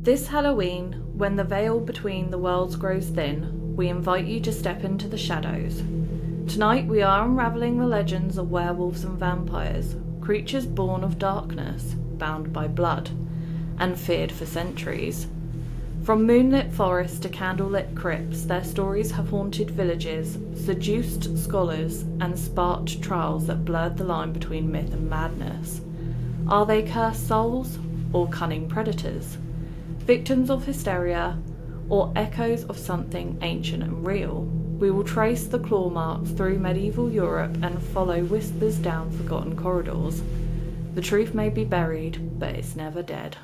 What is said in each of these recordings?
This Halloween, when the veil between the worlds grows thin, we invite you to step into the shadows. Tonight we are unravelling the legends of werewolves and vampires, creatures born of darkness, bound by blood, and feared for centuries. From moonlit forests to candlelit crypts, their stories have haunted villages, seduced scholars, and sparked trials that blurred the line between myth and madness. Are they cursed souls, or cunning predators? Victims of hysteria, or echoes of something ancient and real? We will trace the claw marks through medieval Europe and follow whispers down forgotten corridors. The truth may be buried, but it's never dead.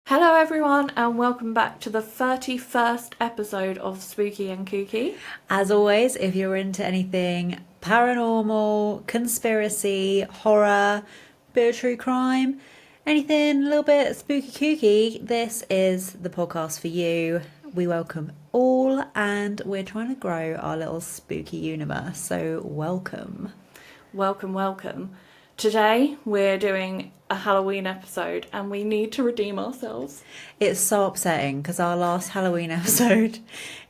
Hello everyone and welcome back to the 31st episode of Spooky and Kooky. As always, if you're into anything paranormal, conspiracy, horror, bit of true crime, anything a little bit spooky kooky, this is the podcast for you. We welcome all and we're trying to grow our little spooky universe, so welcome. Welcome. Today we're doing a Halloween episode and we need to redeem ourselves. It's so upsetting because our last Halloween episode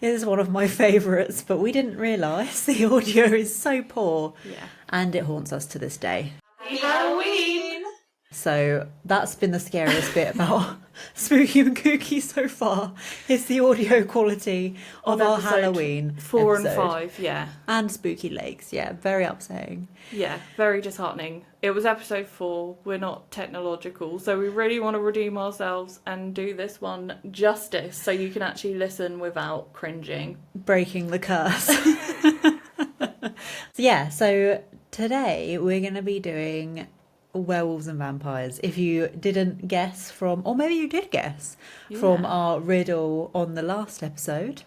is one of my favourites, but we didn't realise the audio is so poor. Yeah. And it haunts us to this day. Happy Halloween! So that's been the scariest bit about Spooky and Kooky so far, is the audio quality of our Halloween 4 episode. and 5, yeah. And Spooky Lakes, yeah, very upsetting. Yeah, very disheartening. It was episode 4, we're not technological, so we really want to redeem ourselves and do this one justice so you can actually listen without cringing. Breaking the curse. So today we're going to be doing werewolves and vampires. If you didn't guess from, or maybe you did guess from our riddle on the last episode,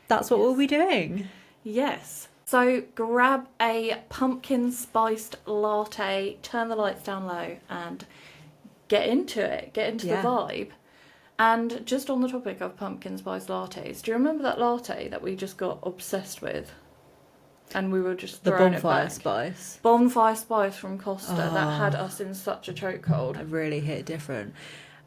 that's what we'll be doing. Yes. So grab a pumpkin spiced latte, turn the lights down low and get into it, get into the vibe. And just on the topic of pumpkin spiced lattes, do you remember that latte that we just got obsessed with? And we were just throwing it back. Bonfire spice from Costa that had us in such a chokehold. It really hit different.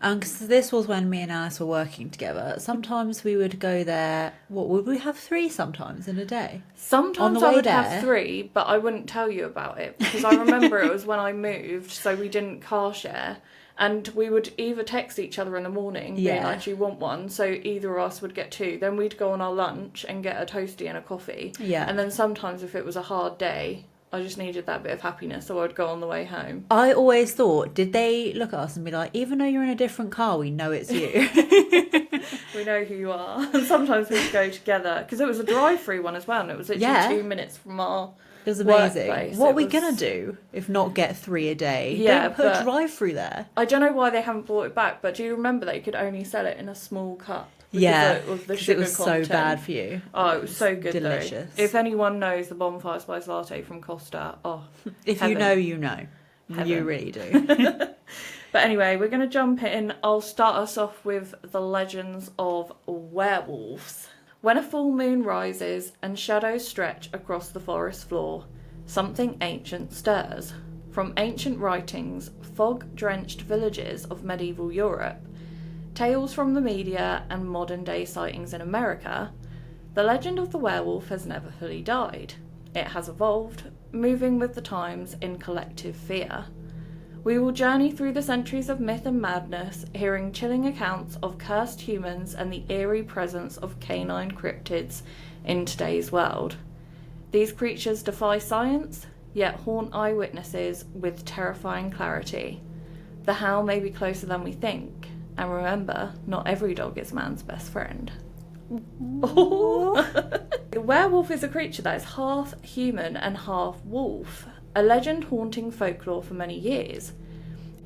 Because this was when me and Alice were working together. Sometimes we would go there. What would we have 3 sometimes in a day? Sometimes I would have 3, but I wouldn't tell you about it because I remember it was when I moved, so we didn't car share. And we would either text each other in the morning, being like, do you want one? So either of us would get 2. Then we'd go on our lunch and get a toastie and a coffee. Yeah. And then sometimes if it was a hard day, I just needed that bit of happiness, so I'd go on the way home. I always thought, did they look at us and be like, even though you're in a different car, we know it's you? We know who you are. And sometimes we'd go together, because it was a drive-through one as well, and it was literally 2 minutes from our It was amazing. workplace. What are we going to do if not get 3 a day? Yeah, don't put a drive-through there. I don't know why they haven't brought it back, but do you remember they could only sell it in a small cup? Of the sugar it was content. So bad for you. Oh, it was so good. Delicious. Though. If anyone knows the bonfire spice latte from Costa, if heaven. You know, you know. Heaven. You really do. But anyway, we're going to jump in. I'll start us off with the legends of werewolves. When a full moon rises and shadows stretch across the forest floor, something ancient stirs. From ancient writings, fog-drenched villages of medieval Europe, tales from the media and modern-day sightings in America, the legend of the werewolf has never fully died. It has evolved, moving with the times in collective fear. We will journey through the centuries of myth and madness, hearing chilling accounts of cursed humans and the eerie presence of canine cryptids in today's world. These creatures defy science, yet haunt eyewitnesses with terrifying clarity. The howl may be closer than we think. And remember, not every dog is man's best friend. The werewolf is a creature that is half human and half wolf, a legend haunting folklore for many years.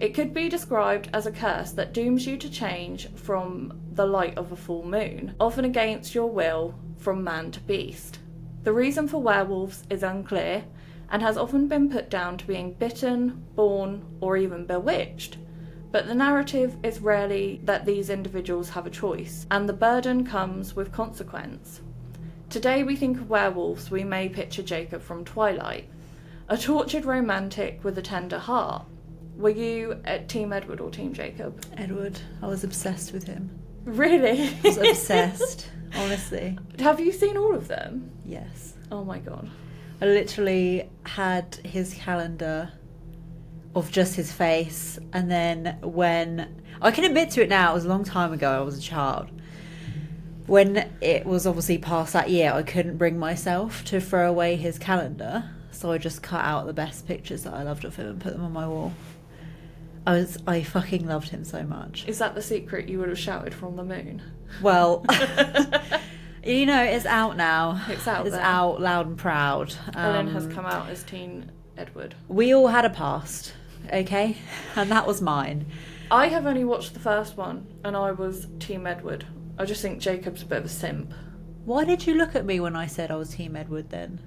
It could be described as a curse that dooms you to change from the light of a full moon, often against your will, from man to beast. The reason for werewolves is unclear and has often been put down to being bitten, born, or even bewitched. But the narrative is rarely that these individuals have a choice, and the burden comes with consequence. Today we think of werewolves, we may picture Jacob from Twilight, a tortured romantic with a tender heart. Were you at Team Edward or Team Jacob? Edward. I was obsessed with him. Really? I was obsessed, honestly. Have you seen all of them? Yes. Oh my god. I literally had his calendar of just his face, and then when... I can admit to it now, it was a long time ago, I was a child. When it was obviously past that year, I couldn't bring myself to throw away his calendar, so I just cut out the best pictures that I loved of him and put them on my wall. I fucking loved him so much. Is that the secret you would have shouted from the moon? Well, you know, it's out now. It's out It's there. out loud and proud. Ellen has come out as Team Edward. We all had a past, okay? And that was mine. I have only watched the first one, and I was Team Edward. I just think Jacob's a bit of a simp. Why did you look at me when I said I was Team Edward then?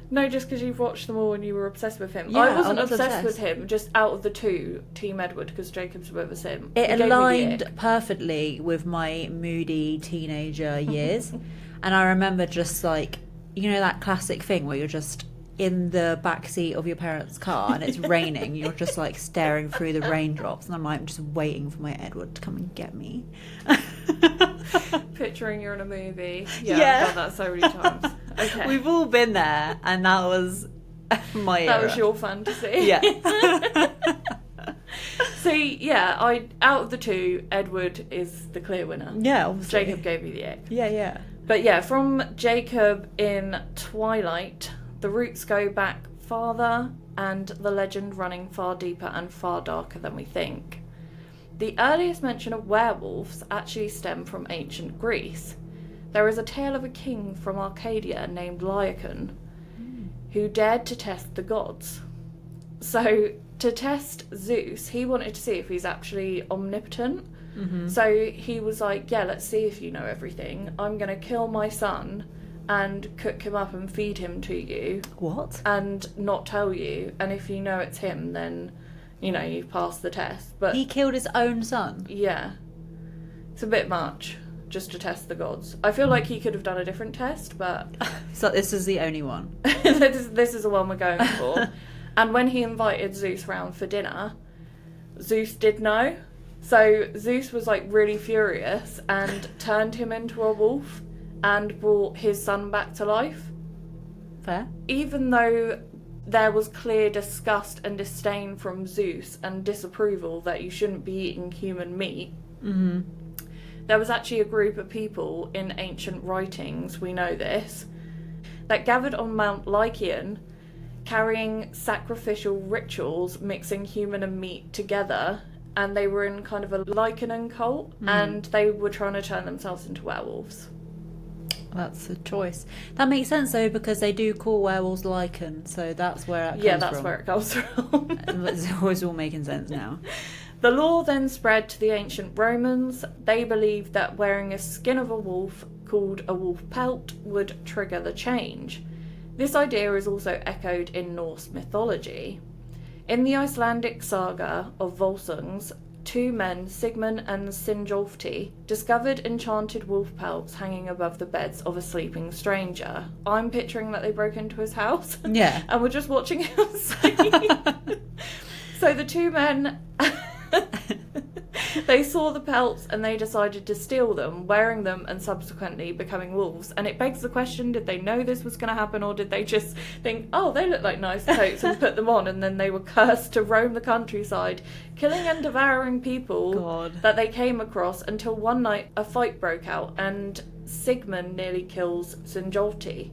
No, just because you've watched them all and you were obsessed with him. Yeah, I wasn't I was obsessed with obsessed. him, just out of the two, Team Edward, because Jacob's a bit of a simp. It He gave me the aligned ick. perfectly with my moody teenager years. And I remember just like, you know, that classic thing where you're just in the backseat of your parents' car and it's raining. You're just like staring through the raindrops. And I'm like, just waiting for my Edward to come and get me. Picturing you're in a movie. Yeah, Yeah. I've done that so many times. Okay. We've all been there. And that was my era. That was your fantasy. Yeah. See, yeah, out of the two, Edward is the clear winner. Yeah, obviously. Jacob gave me the ick. Yeah, yeah. But yeah, from Jacob in Twilight, the roots go back farther and the legend running far deeper and far darker than we think. The earliest mention of werewolves actually stem from ancient Greece. There is a tale of a king from Arcadia named Lycaon who dared to test the gods. So, to test Zeus, he wanted to see if he's actually omnipotent. Mm-hmm. So he was like, yeah, let's see if you know everything. I'm going to kill my son and cook him up and feed him to you What? and not tell you. And if you know it's him, then, you know, you've passed the test. But He killed his own son. yeah, it's a bit much just to test the gods. I feel like he could have done a different test, but So this is the only one. this is the one we're going for. And when he invited Zeus round for dinner, Zeus did know. So Zeus was like really furious and turned him into a wolf and brought his son back to life. Fair. Even though there was clear disgust and disdain from Zeus and disapproval that you shouldn't be eating human meat, Mm-hmm. there was actually a group of people in ancient writings, we know this, that gathered on Mount Lycaon carrying sacrificial rituals mixing human and meat together, and they were in kind of a Lycaonan cult, and they were trying to turn themselves into werewolves. That's a choice. That makes sense though, because they do call werewolves lichen, so that's where it comes Yeah, that's from. where it comes from. It's all making sense now. The law then spread to the ancient Romans. They believed that wearing a skin of a wolf called a wolf pelt would trigger the change. This idea is also echoed in Norse mythology. In the Icelandic saga of Volsungs, two men, Sigmund and Sinjolfti, discovered enchanted wolf pelts hanging above the beds of a sleeping stranger. I'm picturing that they broke into his house Yeah. and were just watching him sleep. So the two men, they saw the pelts and they decided to steal them, wearing them and subsequently becoming wolves. And it begs the question, did they know this was going to happen, or did they just think, oh, they look like nice coats, and put them on, and then they were cursed to roam the countryside, killing and devouring people God. that they came across, until one night a fight broke out and Sigmund nearly kills Sinjolfti.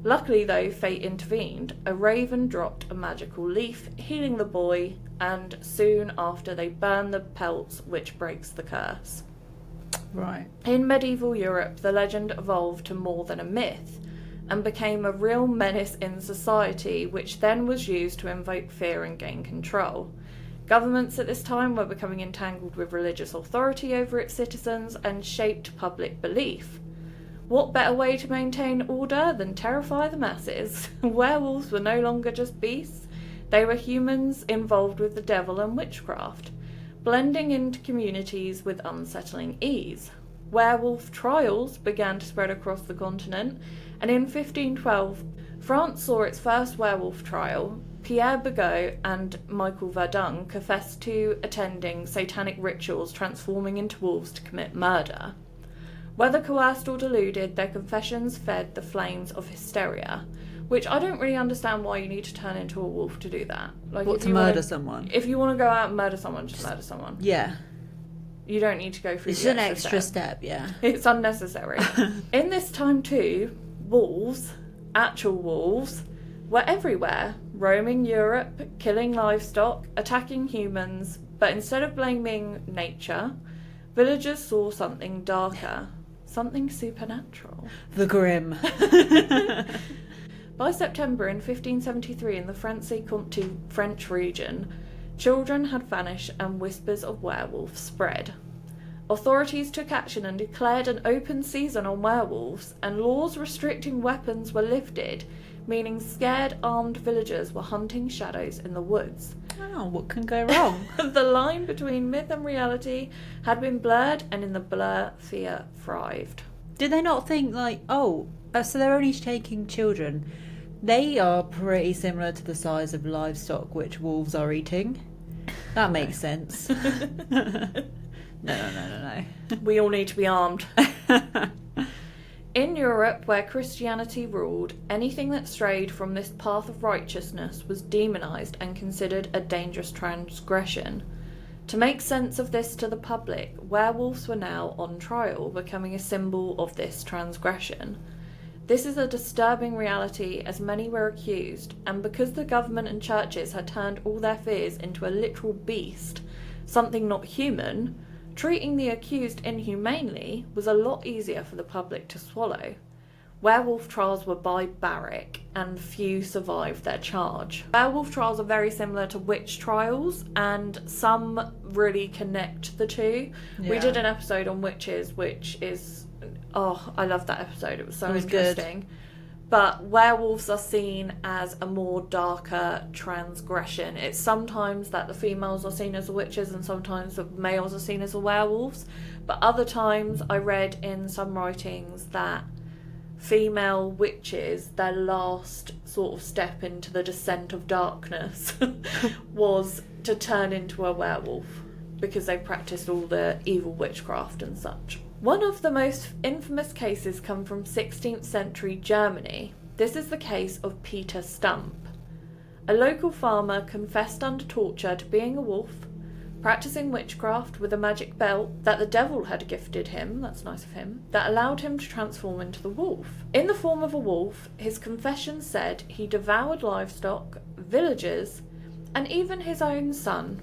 Luckily though, fate intervened. A raven dropped a magical leaf, healing the boy, and soon after they burn the pelts, which breaks the curse. Right. In medieval Europe, the legend evolved to more than a myth and became a real menace in society, which then was used to invoke fear and gain control. Governments at this time were becoming entangled with religious authority over its citizens and shaped public belief. What better way to maintain order than terrify the masses? Werewolves were no longer just beasts. They were humans involved with the devil and witchcraft, blending into communities with unsettling ease. Werewolf trials began to spread across the continent, And in 1512, France saw its first werewolf trial. Pierre Bigot and Michael Verdun confessed to attending satanic rituals transforming into wolves to commit murder. Whether coerced or deluded, their confessions fed the flames of hysteria, which I don't really understand why you need to turn into a wolf to do that. Like, What, if to you murder wanna, someone? If you want to go out and murder someone, just murder someone. Yeah. You don't need to go through It's the an extra step, yeah. It's unnecessary. In this time too, wolves, actual wolves, were everywhere, roaming Europe, killing livestock, attacking humans, but instead of blaming nature, villagers saw something darker, something supernatural. The Grim. By September in 1573 in the Franche-Comté French region, children had vanished and whispers of werewolves spread. Authorities took action and declared an open season on werewolves, and laws restricting weapons were lifted, meaning scared armed villagers were hunting shadows in the woods. Oh, what can go wrong? The line between myth and reality had been blurred, and in the blur, fear thrived. Did they not think, like, so they're only taking children? They are pretty similar to the size of livestock which wolves are eating. That makes sense. No. We all need to be armed. In Europe, where Christianity ruled, anything that strayed from this path of righteousness was demonised and considered a dangerous transgression. To make sense of this to the public, werewolves were now on trial, becoming a symbol of this transgression. This is a disturbing reality, as many were accused, and because the government and churches had turned all their fears into a literal beast, something not human, treating the accused inhumanely was a lot easier for the public to swallow. Werewolf trials were barbaric, and few survived their charge. Werewolf trials are very similar to witch trials, and some really connect the two. Yeah. We did an episode on witches, which is... Oh, I loved that episode. It was so interesting. Good. But werewolves are seen as a more darker transgression. It's sometimes that the females are seen as the witches and sometimes the males are seen as the werewolves. But other times I read in some writings that female witches, their last sort of step into the descent of darkness was to turn into a werewolf because they practiced all the evil witchcraft and such. One of the most infamous cases come from 16th century Germany. This is the case of Peter Stump. A local farmer confessed under torture to being a wolf, practicing witchcraft with a magic belt that the devil had gifted him, that's nice of him, that allowed him to transform into the wolf. In the form of a wolf, his confession said he devoured livestock, villagers, and even his own son,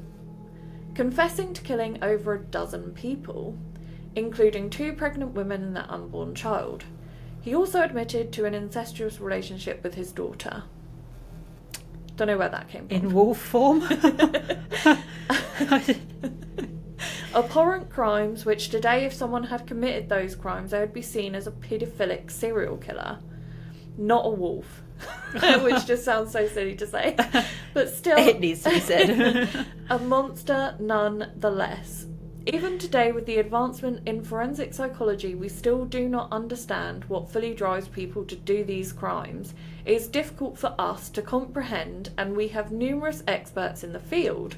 confessing to killing over 12 people, including 2 pregnant women and their unborn child. He also admitted to an incestuous relationship with his daughter. Don't know where that came from. In wolf form? Abhorrent crimes, which today if someone had committed those crimes, they would be seen as a paedophilic serial killer. Not a wolf. Which just sounds so silly to say. But still... It needs to be said. A monster nonetheless. Even today, with the advancement in forensic psychology, we still do not understand what fully drives people to do these crimes. It is difficult for us to comprehend, and we have numerous experts in the field.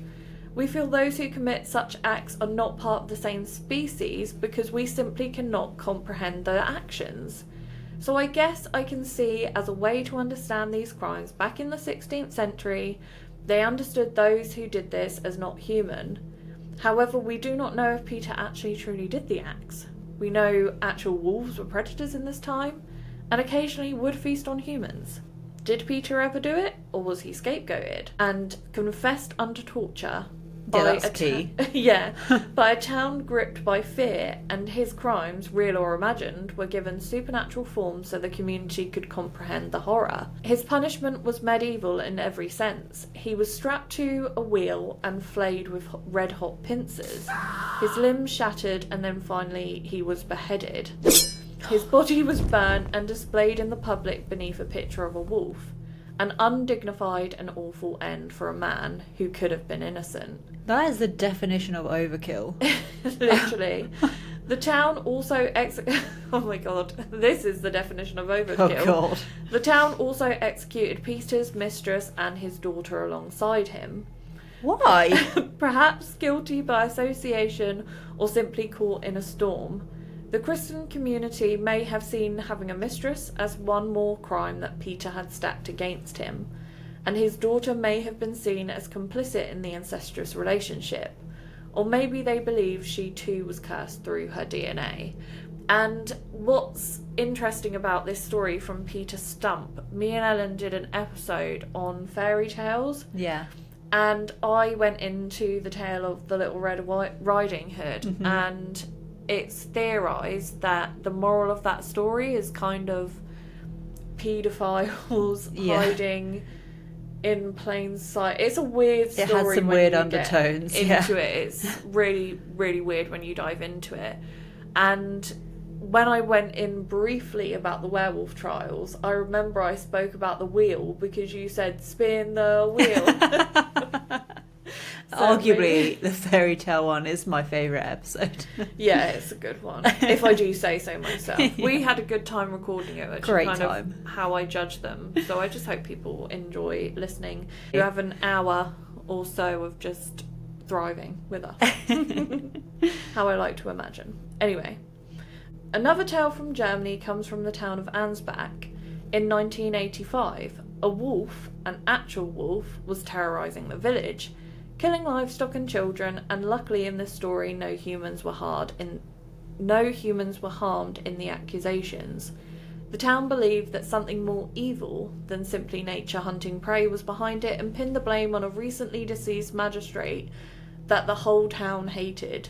We feel those who commit such acts are not part of the same species because we simply cannot comprehend their actions. So I guess I can see as a way to understand these crimes back in the 16th century, they understood those who did this as not human. However, we do not know if Peter actually truly did the acts. We know actual wolves were predators in this time, and occasionally would feast on humans. Did Peter ever do it, or was he scapegoated and confessed under torture? Yeah, that's key. By a town gripped by fear, and his crimes, real or imagined, were given supernatural forms so the community could comprehend the horror. His punishment was medieval in every sense. He was strapped to a wheel and flayed with red-hot pincers. His limbs shattered, and then finally he was beheaded. His body was burnt and displayed in the public beneath a picture of a wolf. An undignified and awful end for a man who could have been innocent. That is the definition of overkill. Literally. The town also oh my god, this is the definition of overkill. Oh god. The town also executed Peter's mistress and his daughter alongside him. Why? Perhaps guilty by association or simply caught in a storm. The Christian community may have seen having a mistress as one more crime that Peter had stacked against him, and his daughter may have been seen as complicit in the incestuous relationship. Or maybe they believe she too was cursed through her DNA. And what's interesting about this story from Peter Stump, me and Ellen did an episode on fairy tales. Yeah. And I went into the tale of the Little Red Riding Hood, and it's theorised that the moral of that story is kind of paedophiles hiding in plain sight. It's a weird story. It has some weird undertones. Into it, it's really, really weird when you dive into it. And when I went in briefly about the werewolf trials, I remember I spoke about the wheel because you said spin the wheel. Arguably, the fairy tale one is my favourite episode. Yeah, it's a good one, if I do say so myself. We had a good time recording it, which Great is kind time. of how I judge them. So I just hope people enjoy listening. You have an hour or so of just thriving with us. How I like to imagine. Anyway, another tale from Germany comes from the town of Ansbach. In 1985, a wolf, an actual wolf, was terrorising the village, killing livestock and children, and luckily in this story no humans were harmed in the accusations. The town believed that something more evil than simply nature hunting prey was behind it and pinned the blame on a recently deceased magistrate that the whole town hated.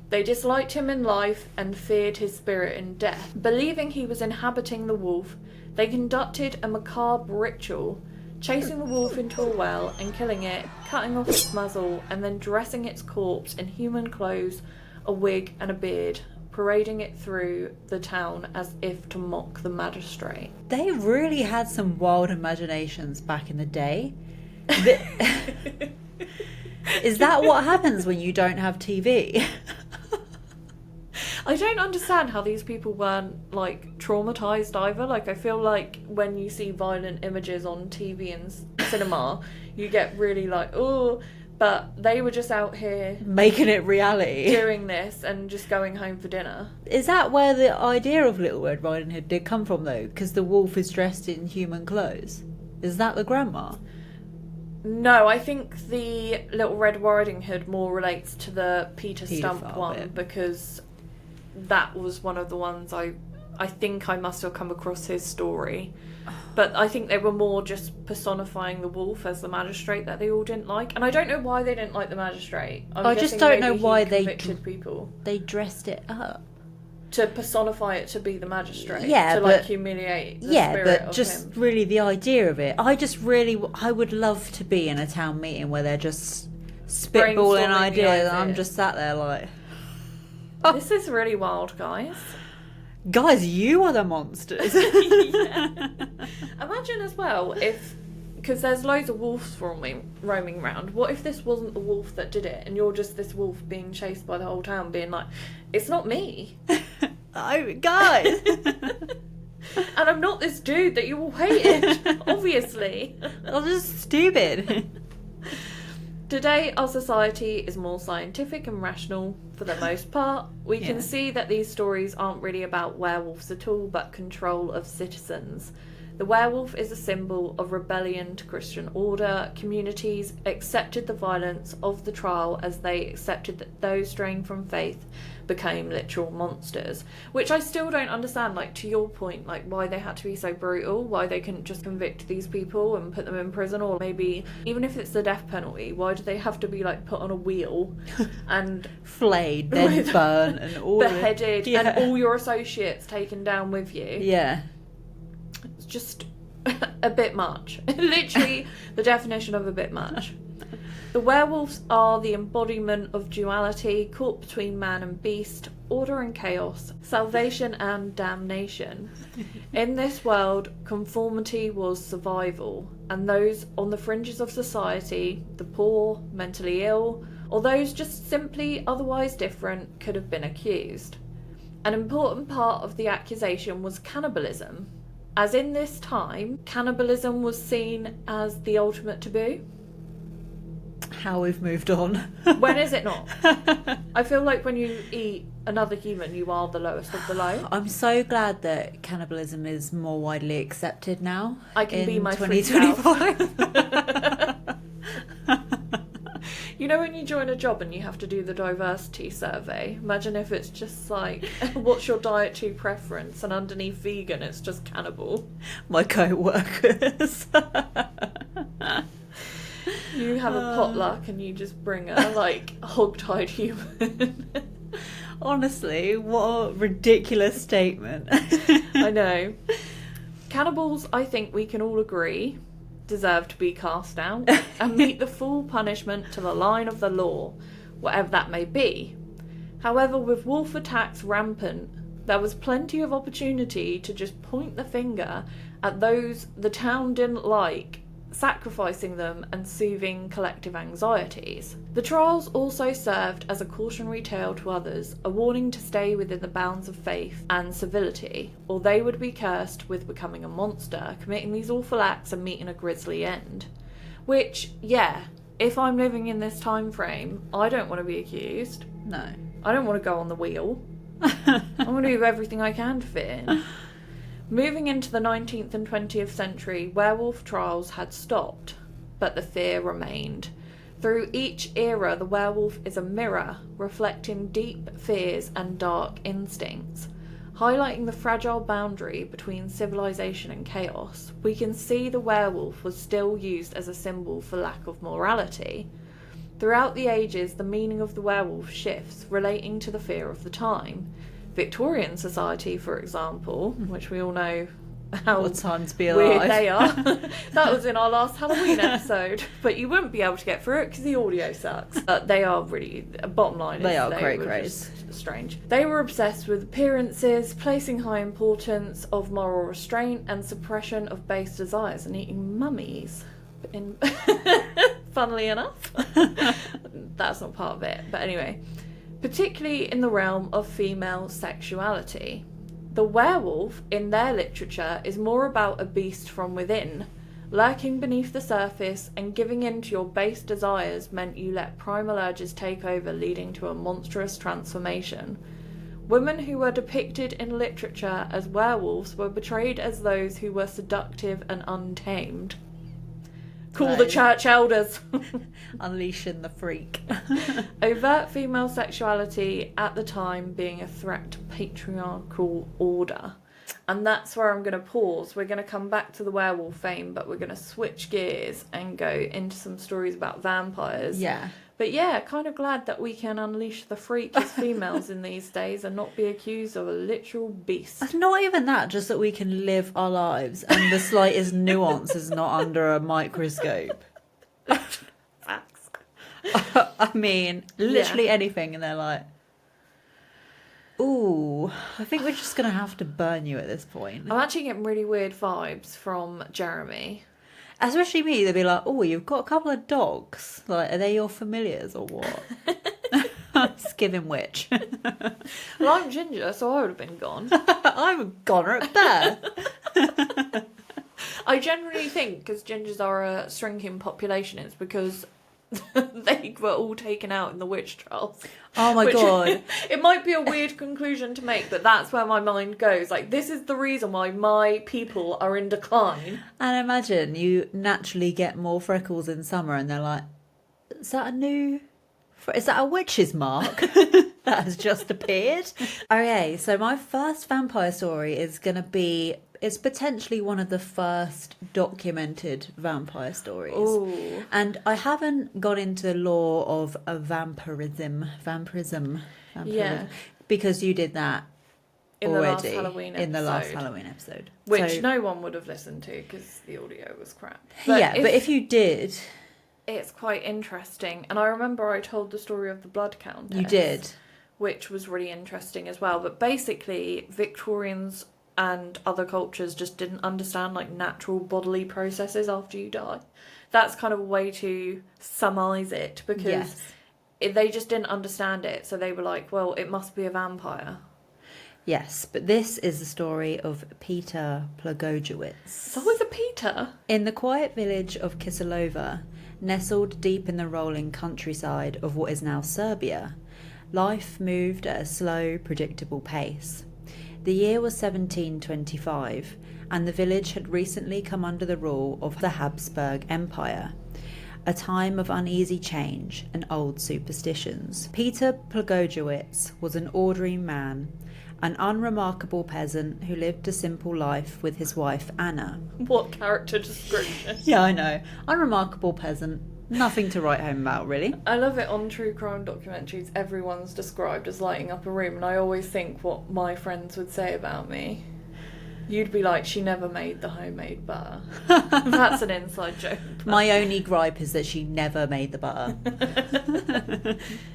They disliked him in life and feared his spirit in death. Believing he was inhabiting the wolf, they conducted a macabre ritual, chasing the wolf into a well and killing it, cutting off its muzzle, and then dressing its corpse in human clothes, a wig and a beard, parading it through the town as if to mock the magistrate. They really had some wild imaginations back in the day. Is that what happens when you don't have TV? I don't understand how these people weren't, like, traumatised either. Like, I feel like when you see violent images on TV and cinema, you get really like, oh, but they were just out here making it reality, doing this and just going home for dinner. Is that where the idea of Little Red Riding Hood did come from, though? Because the wolf is dressed in human clothes. Is that the grandma? No, I think the Little Red Riding Hood more relates to the Peter Stump one, because that was one of the ones I think I must have come across his story. But I think they were more just personifying the wolf as the magistrate that they all didn't like. And I don't know why they didn't like the magistrate. I just don't know why they convicted people. They dressed it up. To personify it to be the magistrate. Yeah, to, like, humiliate the spirit but of just him. really the idea of it. I would love to be in a town meeting where they're just spitballing ideas and I'm just sat there like... This is really wild, guys. Guys, you are the monsters. Yeah. Imagine as well if, because there's loads of wolves roaming around, what if this wasn't the wolf that did it and you're just this wolf being chased by the whole town being like, it's not me. Oh, guys. And I'm not this dude that you all hated, obviously. I'm just stupid. Today, our society is more scientific and rational for the most part. We can see that these stories aren't really about werewolves at all, but control of citizens. The werewolf is a symbol of rebellion to Christian order. Communities accepted the violence of the trial as they accepted that those straying from faith became literal monsters. Which I still don't understand, like, to your point, like, why they had to be so brutal, why they couldn't just convict these people and put them in prison, or maybe, even if it's the death penalty, why do they have to be, like, put on a wheel and... flayed, then burnt, and all beheaded, and all your associates taken down with you? Yeah. It's just a bit much. Literally the definition of a bit much. The werewolves are the embodiment of duality, caught between man and beast, order and chaos, salvation and damnation. In this world, conformity was survival, and those on the fringes of society, the poor, mentally ill, or those just simply otherwise different could have been accused. An important part of the accusation was cannibalism, as in this time, cannibalism was seen as the ultimate taboo. How we've moved on. When is it not? I feel like when you eat another human, you are the lowest of the low. I'm so glad that cannibalism is more widely accepted now. I can be my 2025. You know when you join a job and you have to do the diversity survey? Imagine if it's just like, what's your dietary preference? And underneath vegan, it's just cannibal. My co-workers. You have a potluck and you just bring a, like, hog-tied human. Honestly, what a ridiculous statement. I know. Cannibals, I think we can all agree, deserve to be cast out and meet the full punishment to the line of the law, whatever that may be. However, with wolf attacks rampant, there was plenty of opportunity to just point the finger at those the town didn't like, sacrificing them and soothing collective anxieties. The trials also served as a cautionary tale to others, a warning to stay within the bounds of faith and civility, or they would be cursed with becoming a monster, committing these awful acts and meeting a grisly end. Which, yeah, if I'm living in this time frame, I don't want to be accused. No. I don't want to go on the wheel. I want to do everything I can to fit in. Moving into the 19th and 20th century, werewolf trials had stopped, but the fear remained. Through each era, the werewolf is a mirror, reflecting deep fears and dark instincts. Highlighting the fragile boundary between civilization and chaos, we can see the werewolf was still used as a symbol for lack of morality. Throughout the ages, the meaning of the werewolf shifts, relating to the fear of the time. Victorian society, for example, which we all know how what time to be weird alive. they are. That was in our last Halloween episode, but you wouldn't be able to get through it because the audio sucks. But they are really, bottom line is They are were craze. just strange. They were obsessed with appearances, placing high importance of moral restraint and suppression of base desires, and eating mummies. Funnily enough, that's not part of it, but anyway. Particularly in the realm of female sexuality. The werewolf, in their literature, is more about a beast from within. Lurking beneath the surface and giving in to your base desires meant you let primal urges take over, leading to a monstrous transformation. Women who were depicted in literature as werewolves were portrayed as those who were seductive and untamed. Call the church elders. Unleashing the freak. Overt female sexuality at the time being a threat to patriarchal order. And that's where I'm going to pause. We're going to come back to the werewolf fame, but we're going to switch gears and go into some stories about vampires. Yeah. But yeah, kind of glad that we can unleash the freak as females in these days and not be accused of a literal beast. Not even that, just that we can live our lives and the slightest nuance is not under a microscope. Facts. I mean, literally anything, and they're like, ooh, I think we're just going to have to burn you at this point. I'm actually getting really weird vibes from Jeremy. Especially me, they'd be like, oh, you've got a couple of dogs. Like, are they your familiars or what? Just give him which. Well, I'm ginger, so I would have been gone. I'm a goner at birth. I generally think, because gingers are a shrinking population, it's because they were all taken out in the witch trials. Oh my God. It might be a weird conclusion to make, but that's where my mind goes. Like, this is the reason why my people are in decline. And imagine you naturally get more freckles in summer and they're like, is that a witch's mark that has just appeared? Okay, so my first vampire story is going to be, it's potentially one of the first documented vampire stories. Ooh. And I haven't got into the lore of a vampirism. Yeah. Because you did that In already the last Halloween in the last episode. Halloween episode. Which So- no one would have listened to because the audio was crap. but if you did, it's quite interesting. And I remember I told the story of the Blood Countess. you did. Which was really interesting as well. But basically, Victorians and other cultures just didn't understand like natural bodily processes after you die. That's kind of a way to surmise it, because Yes. they just didn't understand it, so they were like, well, it must be a vampire. Yes, but this is the story of Peter Plagojewicz. It's always a Peter. In the quiet village of Kisilova, nestled deep in the rolling countryside of what is now Serbia, life moved at a slow, predictable pace. The year was 1725, and the village had recently come under the rule of the Habsburg Empire, a time of uneasy change and old superstitions. Peter Plagojewicz was an ordinary man, an unremarkable peasant who lived a simple life with his wife Anna. What character description? Yeah, I know. Unremarkable peasant. Nothing to write home about, really. I love it on true crime documentaries. Everyone's described as lighting up a room, and I always think what my friends would say about me. You'd be like, she never made the homemade butter. That's an inside joke. My only gripe is that she never made the butter.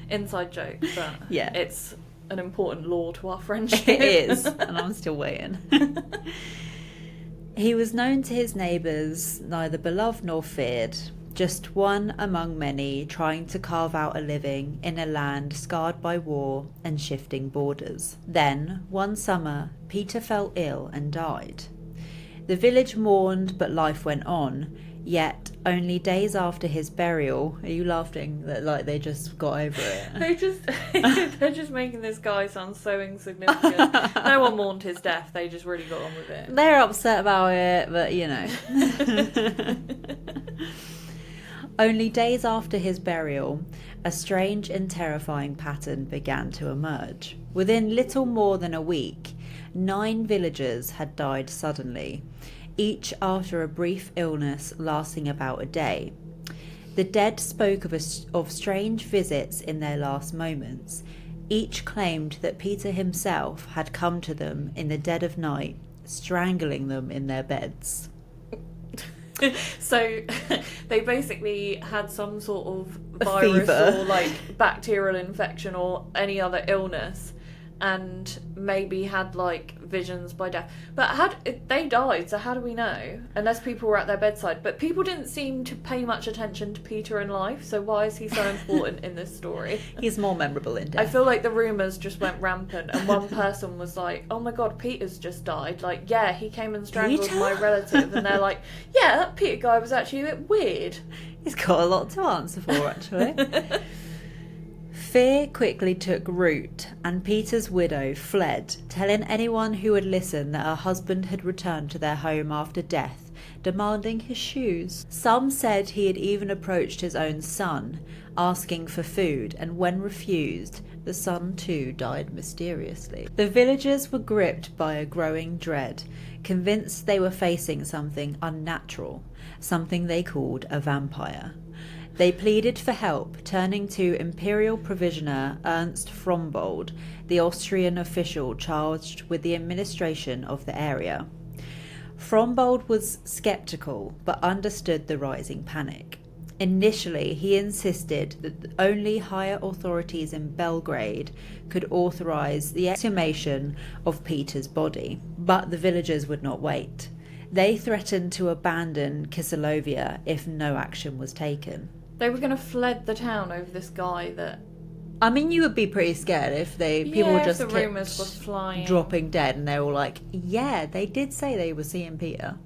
Inside joke, but yeah, it's an important law to our friendship. It is, and I'm still waiting. He was known to his neighbours, neither beloved nor feared, just one among many trying to carve out a living in a land scarred by war and shifting borders. Then, one summer, Peter fell ill and died. The village mourned, but life went on. Yet, only days after his burial, are you laughing that like they just got over it? They're just making this guy sound so insignificant. No one mourned his death, they just really got on with it. They're upset about it, but you know. Only days after his burial, a strange and terrifying pattern began to emerge. Within little more than a week, 9 villagers had died suddenly, each after a brief illness lasting about a day. The dead spoke of strange visits in their last moments. Each claimed that Peter himself had come to them in the dead of night, strangling them in their beds. So they basically had some sort of virus or like bacterial infection or any other illness, and maybe had like visions by death. But they died, so how do we know? Unless people were at their bedside. But people didn't seem to pay much attention to Peter in life, so why is he so important in this story? He's more memorable in death. I feel like the rumours just went rampant, and one person was like, oh my god, Peter's just died. Like, yeah, he came and strangled my relative. And they're like, yeah, that Peter guy was actually a bit weird. He's got a lot to answer for, actually. Fear quickly took root, and Peter's widow fled, telling anyone who would listen that her husband had returned to their home after death, demanding his shoes. Some said he had even approached his own son, asking for food, and when refused, the son too died mysteriously. The villagers were gripped by a growing dread, convinced they were facing something unnatural, something they called a vampire. They pleaded for help, turning to Imperial Provisioner Ernst Frombold, the Austrian official charged with the administration of the area. Frombold was sceptical, but understood the rising panic. Initially, he insisted that only higher authorities in Belgrade could authorise the exhumation of Peter's body, but the villagers would not wait. They threatened to abandon Kisilovia if no action was taken. They were going to fled the town over this guy that... I mean, you would be pretty scared if people just the rumours were flying, dropping dead, and they're all like, yeah, they did say they were seeing Peter.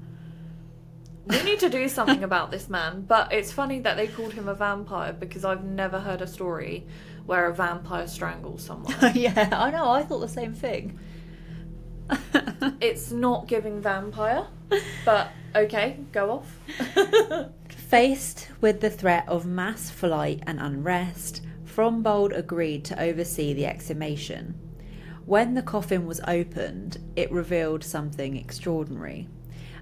We need to do something about this man, but it's funny that they called him a vampire because I've never heard a story where a vampire strangles someone. Yeah, I know, I thought the same thing. It's not giving vampire, but okay, go off. Faced with the threat of mass flight and unrest, Frombold agreed to oversee the exhumation. When the coffin was opened, it revealed something extraordinary.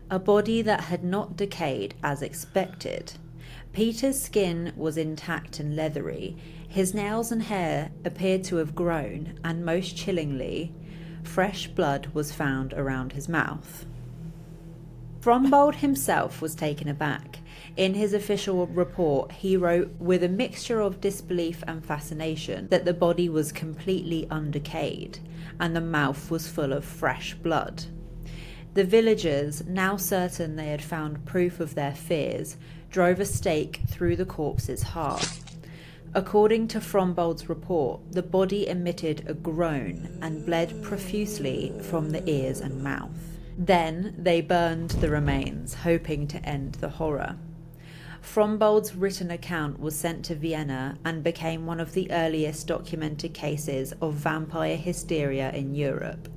A body that had not decayed as expected. Peter's skin was intact and leathery. His nails and hair appeared to have grown, and most chillingly, fresh blood was found around his mouth. Frombold himself was taken aback. In his official report, he wrote, with a mixture of disbelief and fascination, that the body was completely undecayed, and the mouth was full of fresh blood. The villagers, now certain they had found proof of their fears, drove a stake through the corpse's heart. According to Frombold's report, the body emitted a groan and bled profusely from the ears and mouth. Then they burned the remains, hoping to end the horror. Frombold's written account was sent to Vienna and became one of the earliest documented cases of vampire hysteria in Europe.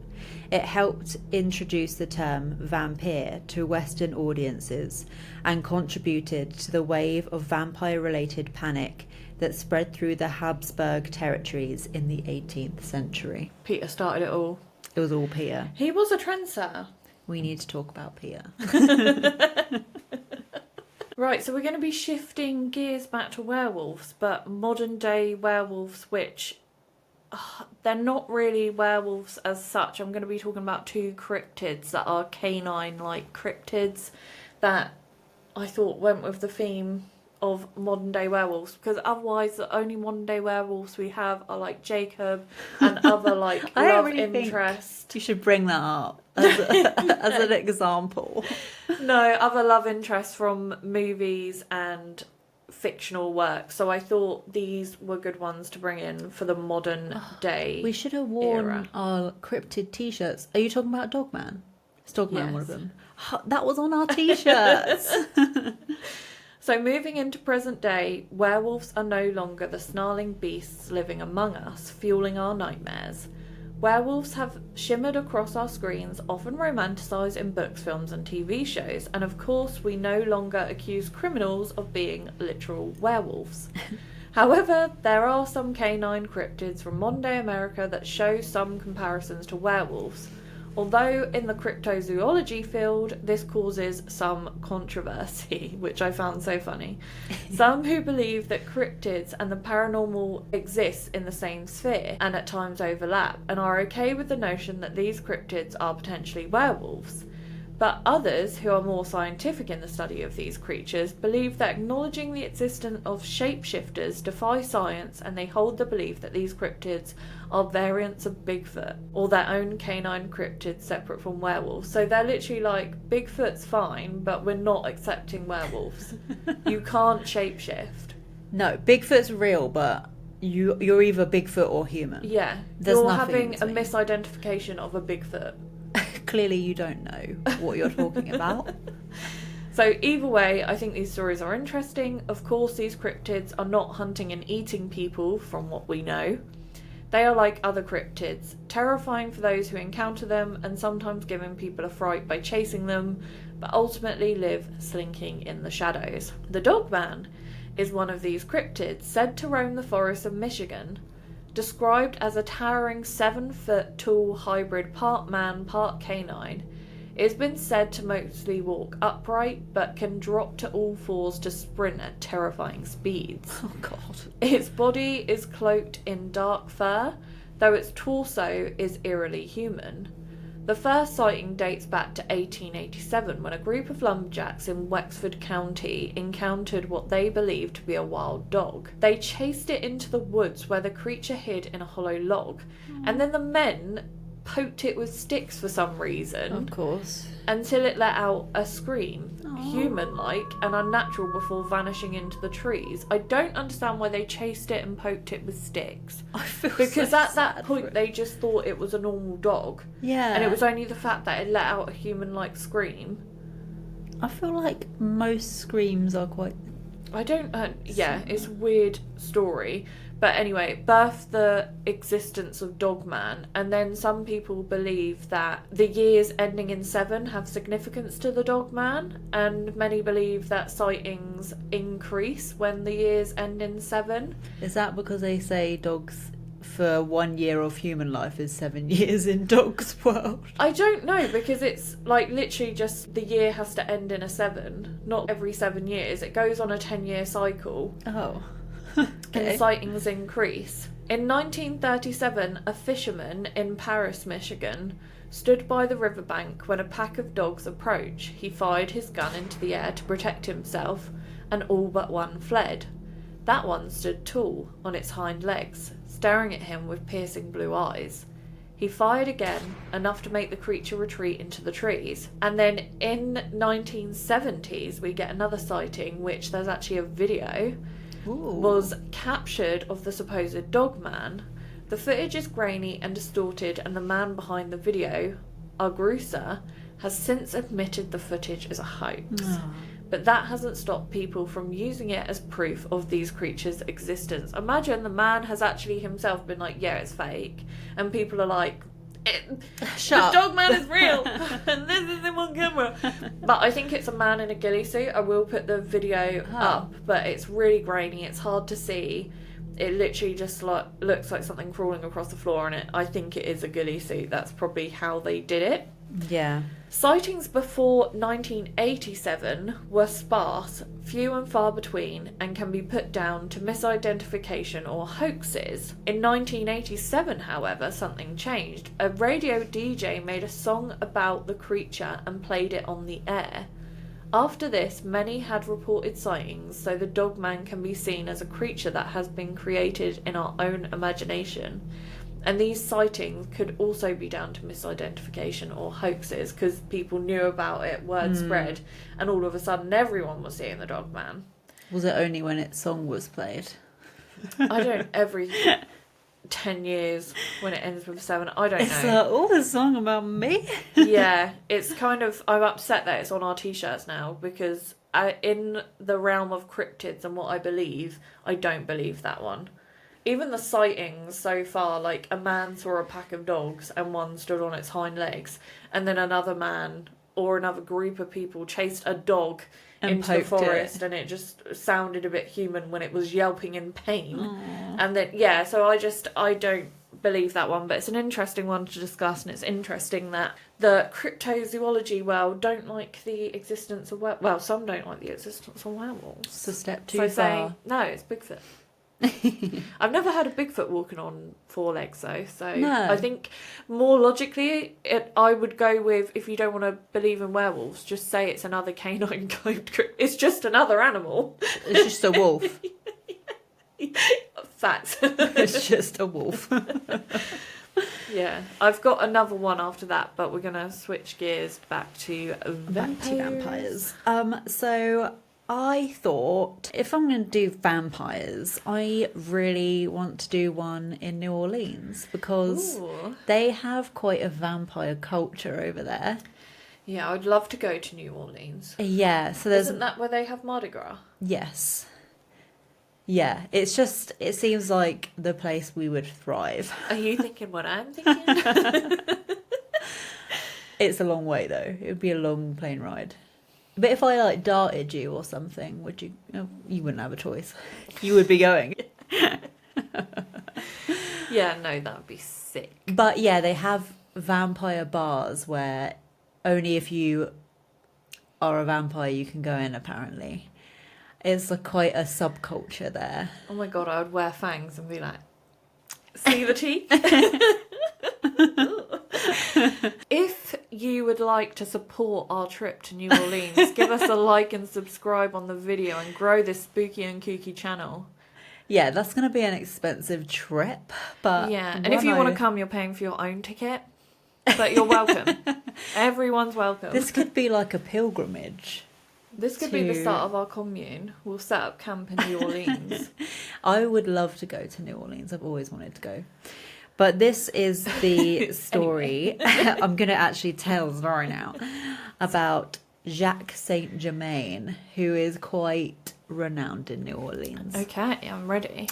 It helped introduce the term vampire to Western audiences and contributed to the wave of vampire-related panic that spread through the Habsburg territories in the 18th century. Peter started it all. It was all Peter. He was a trendsetter. We need to talk about Peter. Right, so we're going to be shifting gears back to werewolves, but modern day werewolves, which they're not really werewolves as such. I'm going to be talking about two cryptids that are canine-like cryptids that I thought went with the theme of modern day werewolves, because otherwise the only modern day werewolves we have are like Jacob and other like love interest. You should bring that up as an example. No, other love interests from movies and fictional work. So I thought these were good ones to bring in for the modern day. We should have worn era. our cryptid t-shirts. Are you talking about Dogman? Is Dogman Yes. one of them? That was on our t-shirts. So moving into present day, werewolves are no longer the snarling beasts living among us, fueling our nightmares. Werewolves have shimmered across our screens, often romanticised in books, films and TV shows, and of course we no longer accuse criminals of being literal werewolves. However, there are some canine cryptids from modern day America that show some comparisons to werewolves. Although in the cryptozoology field, this causes some controversy, which I found so funny. Some who believe that cryptids and the paranormal exist in the same sphere and at times overlap, and are okay with the notion that these cryptids are potentially werewolves. But others, who are more scientific in the study of these creatures, believe that acknowledging the existence of shapeshifters defy science, and they hold the belief that these cryptids are variants of Bigfoot, or their own canine cryptids separate from werewolves. So they're literally like, Bigfoot's fine, but we're not accepting werewolves. You can't shapeshift. No, Bigfoot's real, but you're either Bigfoot or human. Yeah, There's you're nothing having in a between. misidentification of a Bigfoot. Clearly you don't know what you're talking about. So either way, I think these stories are interesting. Of course, these cryptids are not hunting and eating people, from what we know. They are like other cryptids, terrifying for those who encounter them and sometimes giving people a fright by chasing them, but ultimately live slinking in the shadows. The Dogman is one of these cryptids, said to roam the forests of Michigan. Described as a towering 7-foot tall hybrid part man, part canine, it has been said to mostly walk upright but can drop to all fours to sprint at terrifying speeds. Oh god. Its body is cloaked in dark fur, though its torso is eerily human. The first sighting dates back to 1887, when a group of lumberjacks in Wexford County encountered what they believed to be a wild dog. They chased it into the woods where the creature hid in a hollow log, and then the men poked it with sticks for some reason. Of course. Until it let out a scream, human-like and unnatural, before vanishing into the trees. I don't understand why they chased it and poked it with sticks. I feel Because so at that sad point for it. they just thought it was a normal dog. Yeah. And it was only the fact that it let out a human-like scream. I feel like most screams are quite... I don't... yeah, it's a weird story. But anyway, birthed the existence of Dogman, and then some people believe that the years ending in 7 have significance to the Dogman, and many believe that sightings increase when the years end in 7. Is that because they say dogs for 1 year of human life is 7 years in dogs' world? I don't know, because it's like literally just the year has to end in a 7, not every 7 years. It goes on a 10-year cycle. Oh. And sightings increase. In 1937, a fisherman in Paris, Michigan, stood by the riverbank when a pack of dogs approached. He fired his gun into the air to protect himself, and all but one fled. That one stood tall, on its hind legs, staring at him with piercing blue eyes. He fired again, enough to make the creature retreat into the trees. And then in 1970s, we get another sighting, which there's actually a video. was captured of the supposed dog man. The footage is grainy and distorted, and the man behind the video, Argusa, has since admitted the footage is a hoax. But that hasn't stopped people from using it as proof of these creatures' existence. Imagine the man has actually himself been like, yeah, it's fake. And people are like, the dog man is real. And this is him on camera. But I think it's a man in a ghillie suit. I will put the video up, but it's really grainy. It's hard to see. It literally just looks like something crawling across the floor on it. I think it is a ghillie suit. That's probably how they did it. Yeah. Sightings before 1987 were sparse, few and far between, and can be put down to misidentification or hoaxes. In 1987, however, something changed. A radio DJ made a song about the creature and played it on the air. After this, many had reported sightings, so the dogman can be seen as a creature that has been created in our own imagination. And these sightings could also be down to misidentification or hoaxes, because people knew about it, word spread, and all of a sudden everyone was seeing the dogman. Was it only when its song was played? I don't, every 10 years when it ends with 7, I don't know. It's a song about me? Yeah, it's kind of, I'm upset that it's on our t-shirts now, because in the realm of cryptids and what I believe, I don't believe that one. Even the sightings so far, like a man saw a pack of dogs and one stood on its hind legs, and then another man or another group of people chased a dog into the forest, and it just sounded a bit human when it was yelping in pain. Aww. And then, yeah, so I don't believe that one, but it's an interesting one to discuss, and it's interesting that the cryptozoology world don't like the existence of some don't like the existence of werewolves. It's a step too far. No, it's Bigfoot. I've never heard of Bigfoot walking on 4 legs though, so no. I think more logically I would go with, if you don't want to believe in werewolves, just say it's another canine cloned it's just another animal. It's just a wolf. Facts. It's just a wolf. Yeah, I've got another one after that, but we're gonna switch gears back to vampires. So I thought, if I'm going to do vampires, I really want to do one in New Orleans, because they have quite a vampire culture over there. Yeah, I'd love to go to New Orleans. Yeah, so there's... Isn't that where they have Mardi Gras? Yes. Yeah, it seems like the place we would thrive. Are you thinking what I'm thinking? It's a long way though. It would be a long plane ride. But if I darted you or something, would you? Oh, you wouldn't have a choice. You would be going. Yeah, no, that would be sick. But yeah, they have vampire bars where only if you are a vampire you can go in, apparently. It's quite a subculture there. Oh my god, I would wear fangs and be like, see the teeth? If you would like to support our trip to New Orleans, give us a like and subscribe on the video and grow this spooky and kooky channel. Yeah, that's going to be an expensive trip, but... Yeah, and if you want to come, you're paying for your own ticket, but you're welcome. Everyone's welcome. This could be like a pilgrimage. This could be the start of our commune. We'll set up camp in New Orleans. I would love to go to New Orleans. I've always wanted to go. But this is the story. I'm going to actually tell the story now about Jacques Saint Germain, who is quite renowned in New Orleans. Okay, I'm ready.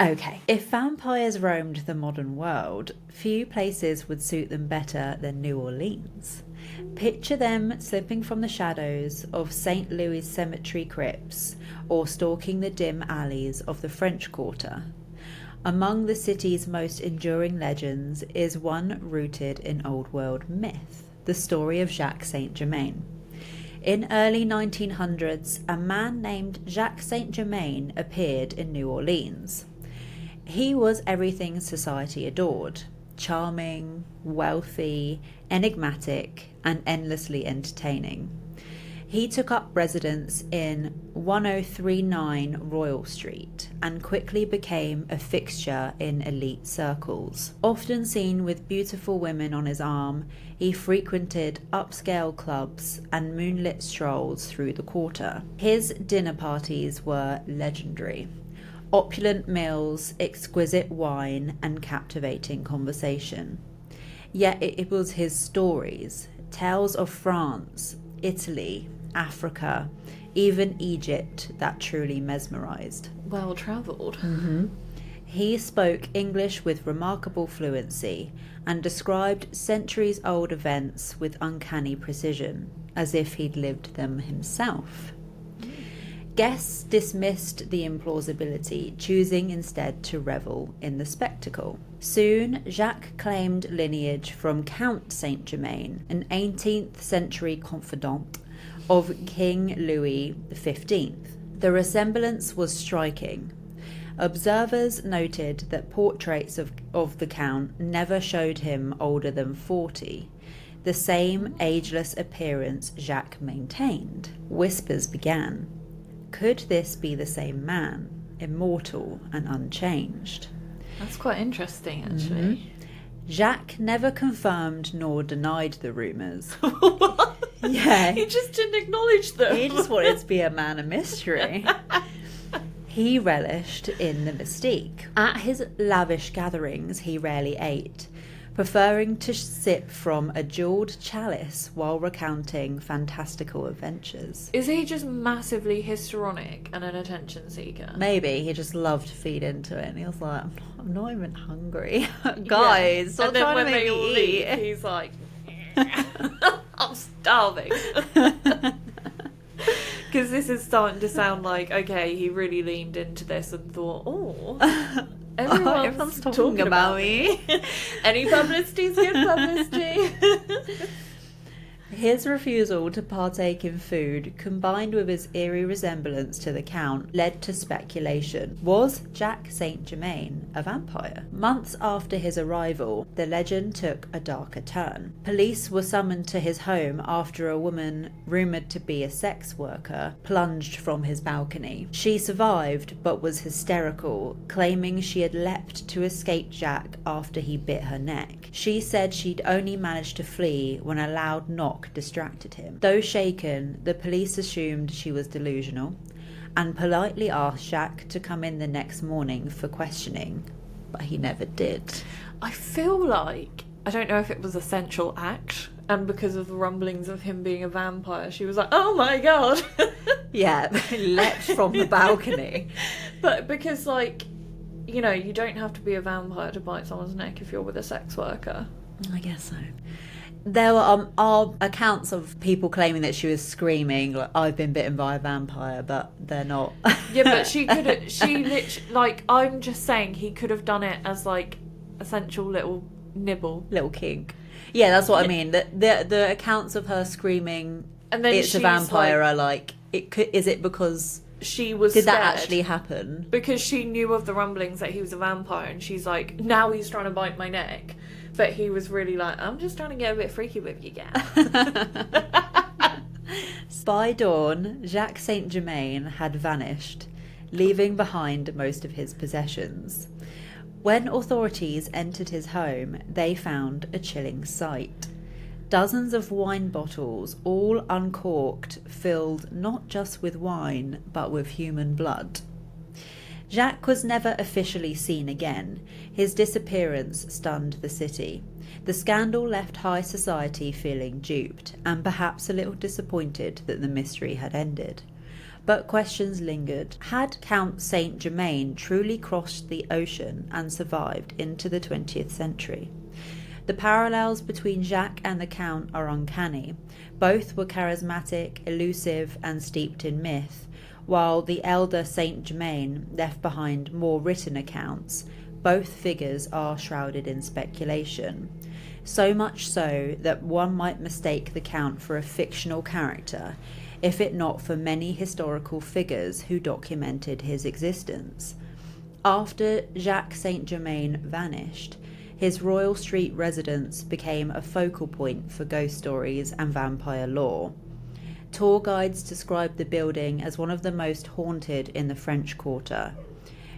Okay. If vampires roamed the modern world, few places would suit them better than New Orleans. Picture them slipping from the shadows of St. Louis cemetery crypts or stalking the dim alleys of the French Quarter. Among the city's most enduring legends is one rooted in Old World myth, the story of Jacques Saint Germain. In early 1900s, a man named Jacques Saint Germain appeared in New Orleans. He was everything society adored: charming, wealthy, enigmatic, and endlessly entertaining. He took up residence in 1039 Royal Street and quickly became a fixture in elite circles. Often seen with beautiful women on his arm, he frequented upscale clubs and moonlit strolls through the quarter. His dinner parties were legendary. opulent meals, exquisite wine, and captivating conversation. Yet it was his stories, tales of France, Italy, Africa, even Egypt, that truly mesmerised. Well travelled. He spoke English with remarkable fluency and described centuries-old events with uncanny precision, as if he'd lived them himself. Guests dismissed the implausibility, choosing instead to revel in the spectacle. Soon, Jacques claimed lineage from Count Saint-Germain, an 18th century confidant of King Louis XV. The resemblance was striking. Observers noted that portraits of the Count never showed him older than 40, the same ageless appearance Jacques maintained. Whispers began. Could this be the same man, immortal and unchanged? That's quite interesting, actually. Jacques never confirmed nor denied the rumours. What? Yeah. He just didn't acknowledge them. He just wanted to be a man of mystery. He relished in the mystique. At his lavish gatherings, he rarely ate, preferring to sip from a jewelled chalice while recounting fantastical adventures. Is he just massively histrionic and an attention seeker? Maybe he just loved to feed into it, and he was like, I'm not even hungry. Guys, stop and then trying when to make they all me leave, eat. he's like, I'm starving. Because this is starting to sound like, okay, he really leaned into this and thought, everyone's talking about me. Any publicity is good publicity. His refusal to partake in food, combined with his eerie resemblance to the Count, led to speculation. Was Jacques Saint-Germain a vampire? Months after his arrival, the legend took a darker turn. Police were summoned to his home after a woman, rumoured to be a sex worker, plunged from his balcony. She survived, but was hysterical, claiming she had leapt to escape Jacques after he bit her neck. She said she'd only managed to flee when a loud knock distracted him. Though shaken, the police assumed she was delusional and politely asked Jacques to come in the next morning for questioning, but he never did. I feel like, I don't know if it was a sensual act, and because of the rumblings of him being a vampire, she was like, oh my god. Yeah, leapt from the balcony. But because, like, you know, you don't have to be a vampire to bite someone's neck if you're with a sex worker. I guess so. There are accounts of people claiming that she was screaming, like, I've been bitten by a vampire, but they're not. Yeah, but she could have, she literally, like, I'm just saying he could have done it as, like, a sensual little nibble. Little kink. Yeah, that's what I mean. The accounts of her screaming, And then it's a vampire, are like, is it because she was did scared? that actually happen? Because she knew of the rumblings that he was a vampire, and she's like, now he's trying to bite my neck. But he was really like, I'm just trying to get a bit freaky with you, gal. By dawn, Jacques Saint-Germain had vanished, leaving behind most of his possessions. When authorities entered his home, they found a chilling sight. Dozens of wine bottles, all uncorked, filled not just with wine, but with human blood. Jacques was never officially seen again. His disappearance stunned the city. The scandal left high society feeling duped, and perhaps a little disappointed that the mystery had ended. But questions lingered. Had Count Saint-Germain truly crossed the ocean and survived into the 20th century? The parallels between Jacques and the Count are uncanny. Both were charismatic, elusive, and steeped in myth, while the elder Saint-Germain left behind more written accounts. Both figures are shrouded in speculation. So much so that one might mistake the Count for a fictional character, if it not for many historical figures who documented his existence. After Jacques Saint-Germain vanished, his Royal Street residence became a focal point for ghost stories and vampire lore. Tour guides described the building as one of the most haunted in the French Quarter.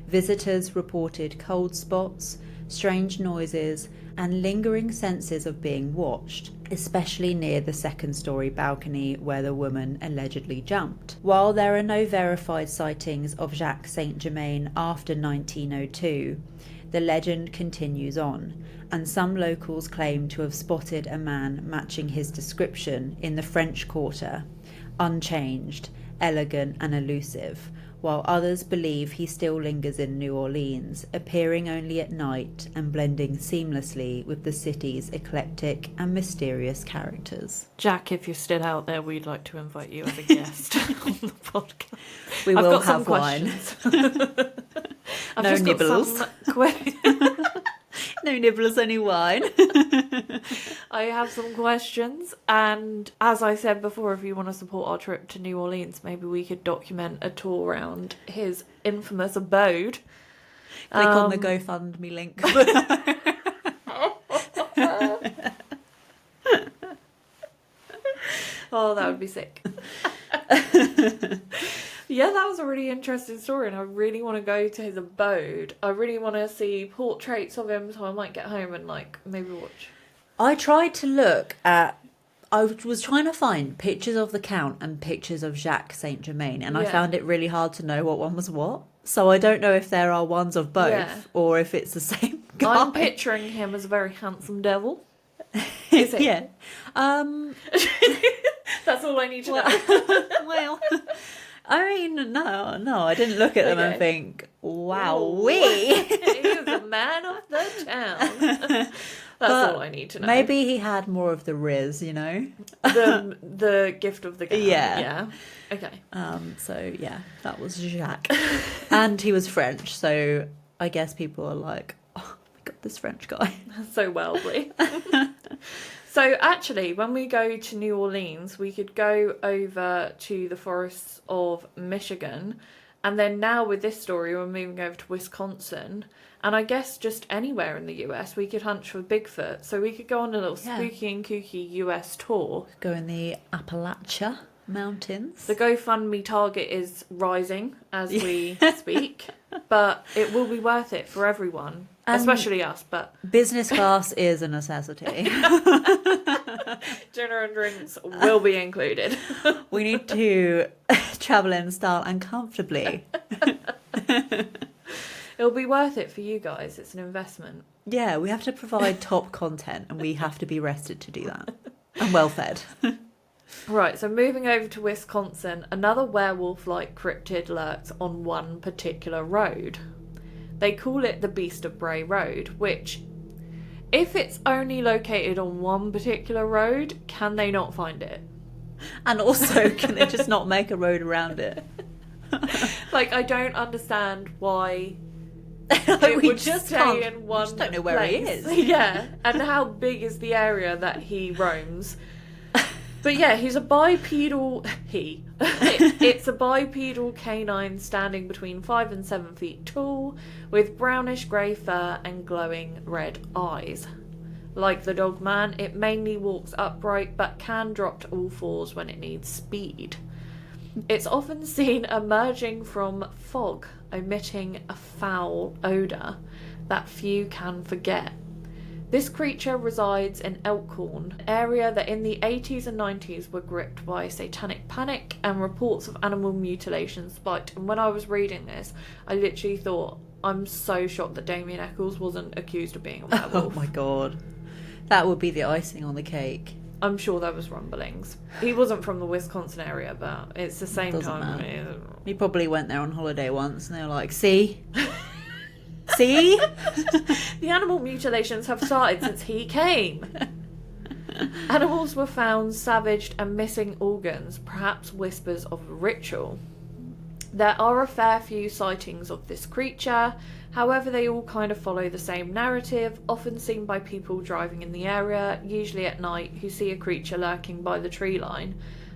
Visitors reported cold spots, strange noises, and lingering senses of being watched, especially near the second-story balcony where the woman allegedly jumped. While there are no verified sightings of Jacques Saint-Germain after 1902, the legend continues on, and some locals claim to have spotted a man matching his description in the French Quarter, unchanged, elegant and elusive, while others believe he still lingers in New Orleans, appearing only at night and blending seamlessly with the city's eclectic and mysterious characters. Jack, if you're still out there, we'd like to invite you as a guest on the podcast. We I've will got have some wine. I've No just got nibbles. some No nibbles, only wine. I have some questions, and as I said before, if you want to support our trip to New Orleans, maybe we could document a tour around his infamous abode. Click on the GoFundMe link. Oh, that would be sick. Yeah, that was a really interesting story, and I really want to go to his abode. I really want to see portraits of him, so I might get home and maybe watch. I tried to look at... I was trying to find pictures of the Count and pictures of Jacques Saint-Germain, and I Yeah. found it really hard to know what one was what. So I don't know if there are ones of both, Yeah. or if it's the same guy. I'm picturing him as a very handsome devil. Is it? Yeah. That's all I need to know. Well, I mean, no, I didn't look at them and Okay. think, wow, Ooh. we. He's the man of the town. That's all I need to know. Maybe he had more of the riz, you know? the gift of the gown. Yeah. Yeah. Okay. So, yeah, that was Jacques. And he was French, so I guess people are like, oh my God, this French guy. So worldly. So actually, when we go to New Orleans, we could go over to the forests of Michigan. And then now with this story, we're moving over to Wisconsin. And I guess just anywhere in the US, we could hunt for Bigfoot. So we could go on a little spooky and kooky US tour. Go in the Appalachia Mountains. The GoFundMe target is rising as we speak. But it will be worth it for everyone. Especially us, but... Business class is a necessity. Dinner and drinks will be included. We need to travel in style and comfortably. It'll be worth it for you guys. It's an investment. Yeah, we have to provide top content and we have to be rested to do that. And well fed. Right, so moving over to Wisconsin, another werewolf-like cryptid lurks on one particular road. They call it the Beast of Bray Road, which, if it's only located on one particular road, can they not find it? And also, can they just not make a road around it? I don't understand why it we would just stay can't, in one we just don't know where he place. is. Yeah, and how big is the area that he roams? But yeah, he's a bipedal... It's a bipedal canine standing between 5 and 7 feet tall, with brownish grey fur and glowing red eyes. Like the dog man, it mainly walks upright, but can drop to all fours when it needs speed. It's often seen emerging from fog, emitting a foul odour that few can forget. This creature resides in Elkhorn, an area that in the 80s and 90s were gripped by satanic panic and reports of animal mutilation spiked. And when I was reading this, I literally thought, I'm so shocked that Damien Eccles wasn't accused of being a werewolf. Oh my God. That would be the icing on the cake. I'm sure there was rumblings. He wasn't from the Wisconsin area, but it's the same Doesn't time. matter. He probably went there on holiday once and they were like, see? See? The animal mutilations have started since he came. Animals were found savaged and missing organs, perhaps whispers of a ritual. There are a fair few sightings of this creature, however they all kind of follow the same narrative, often seen by people driving in the area, usually at night, who see a creature lurking by the tree line,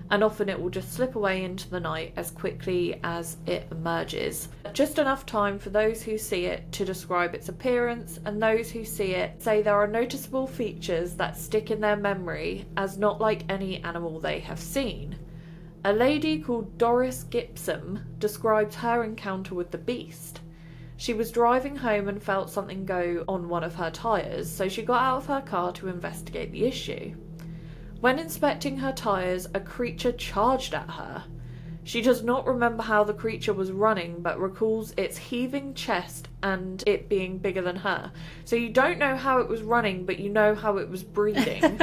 and often it will just slip away into the night as quickly as it emerges. Just enough time for those who see it to describe its appearance, and those who see it say there are noticeable features that stick in their memory as not like any animal they have seen. A lady called Doris Gibson describes her encounter with the beast. She was driving home and felt something go on one of her tyres, so she got out of her car to investigate the issue. When inspecting her tyres, a creature charged at her. She does not remember how the creature was running, but recalls its heaving chest and it being bigger than her. So you don't know how it was running, but you know how it was breathing.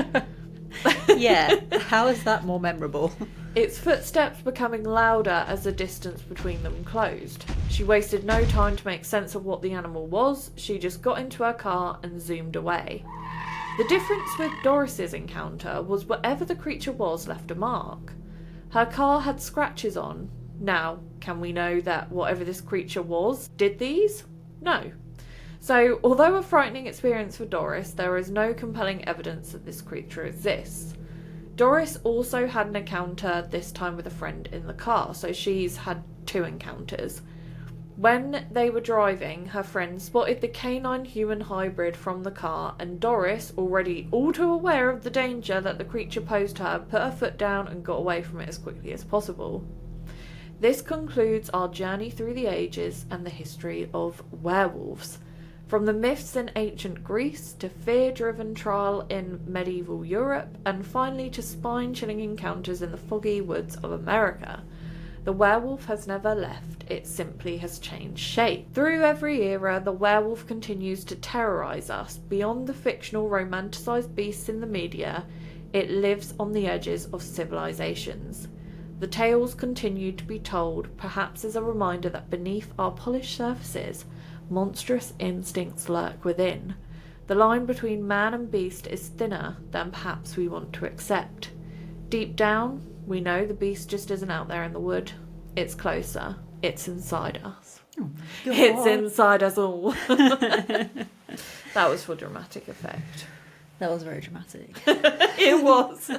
Yeah, how is that more memorable? Its footsteps becoming louder as the distance between them closed. She wasted no time to make sense of what the animal was. She just got into her car and zoomed away. The difference with Doris's encounter was whatever the creature was left a mark. Her car had scratches on. Now, can we know that whatever this creature was did these? No. So, although a frightening experience for Doris, there is no compelling evidence that this creature exists. Doris also had an encounter, this time with a friend in the car, so she's had 2 encounters. When they were driving, her friend spotted the canine-human hybrid from the car, and Doris, already all too aware of the danger that the creature posed to her, put her foot down and got away from it as quickly as possible. This concludes our journey through the ages and the history of werewolves. From the myths in ancient Greece to fear-driven trial in medieval Europe, and finally to spine-chilling encounters in the foggy woods of America. The werewolf has never left, it simply has changed shape. Through every era, the werewolf continues to terrorise us. Beyond the fictional romanticised beasts in the media, it lives on the edges of civilizations. The tales continue to be told, perhaps as a reminder that beneath our polished surfaces, monstrous instincts lurk within. The line between man and beast is thinner than perhaps we want to accept. Deep down, we know the beast just isn't out there in the wood. It's closer. It's inside us. Oh, it's inside us all. That was for dramatic effect. That was very dramatic. It was.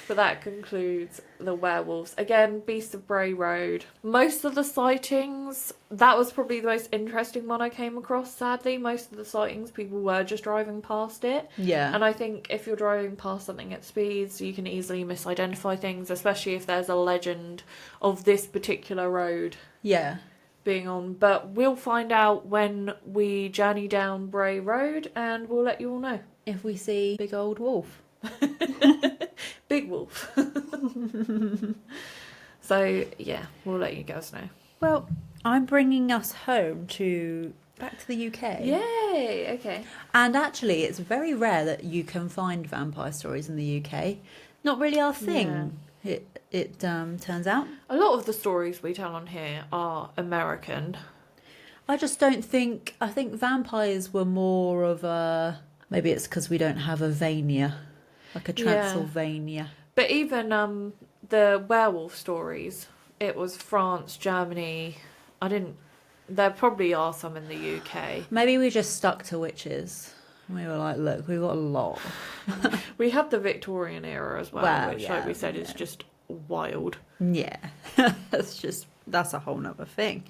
But that concludes the werewolves. Again, Beast of Bray Road. Most of the sightings, that was probably the most interesting one I came across, sadly. Most of the sightings, people were just driving past it. Yeah. And I think if you're driving past something at speeds, you can easily misidentify things, especially if there's a legend of this particular road. Yeah. Being on. But we'll find out when we journey down Bray Road and we'll let you all know. If we see big old wolf. Big wolf. So, yeah, we'll let you guys know. Well, I'm bringing us home back to the UK. Yay! Okay. And actually, it's very rare that you can find vampire stories in the UK. Not really our thing. Yeah. It turns out. A lot of the stories we tell on here are American. I just don't think... I think vampires were more of a... Maybe it's because we don't have a Vania. Like a Transylvania. Yeah. But even the werewolf stories, it was France, Germany. There probably are some in the UK. Maybe we just stuck to witches. We were like, look, we've got a lot. We had the Victorian era as well, which, like we said, is just wild. Yeah. That's a whole nother thing.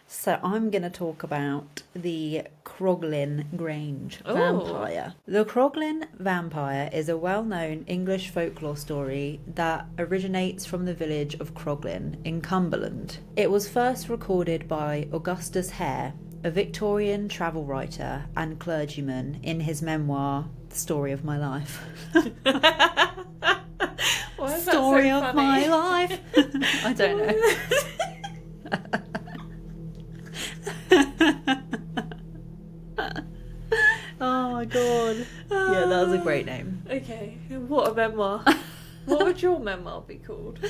So I'm going to talk about the Croglin Grange vampire. The Croglin vampire is a well-known English folklore story that originates from the village of Croglin in Cumberland. It was first recorded by Augustus Hare, a Victorian travel writer and clergyman, in his memoir, The Story of My Life. Why is Story that so of funny? my life. I don't know. Oh my god. Yeah, that was a great name. Okay, what a memoir. What would your memoir be called?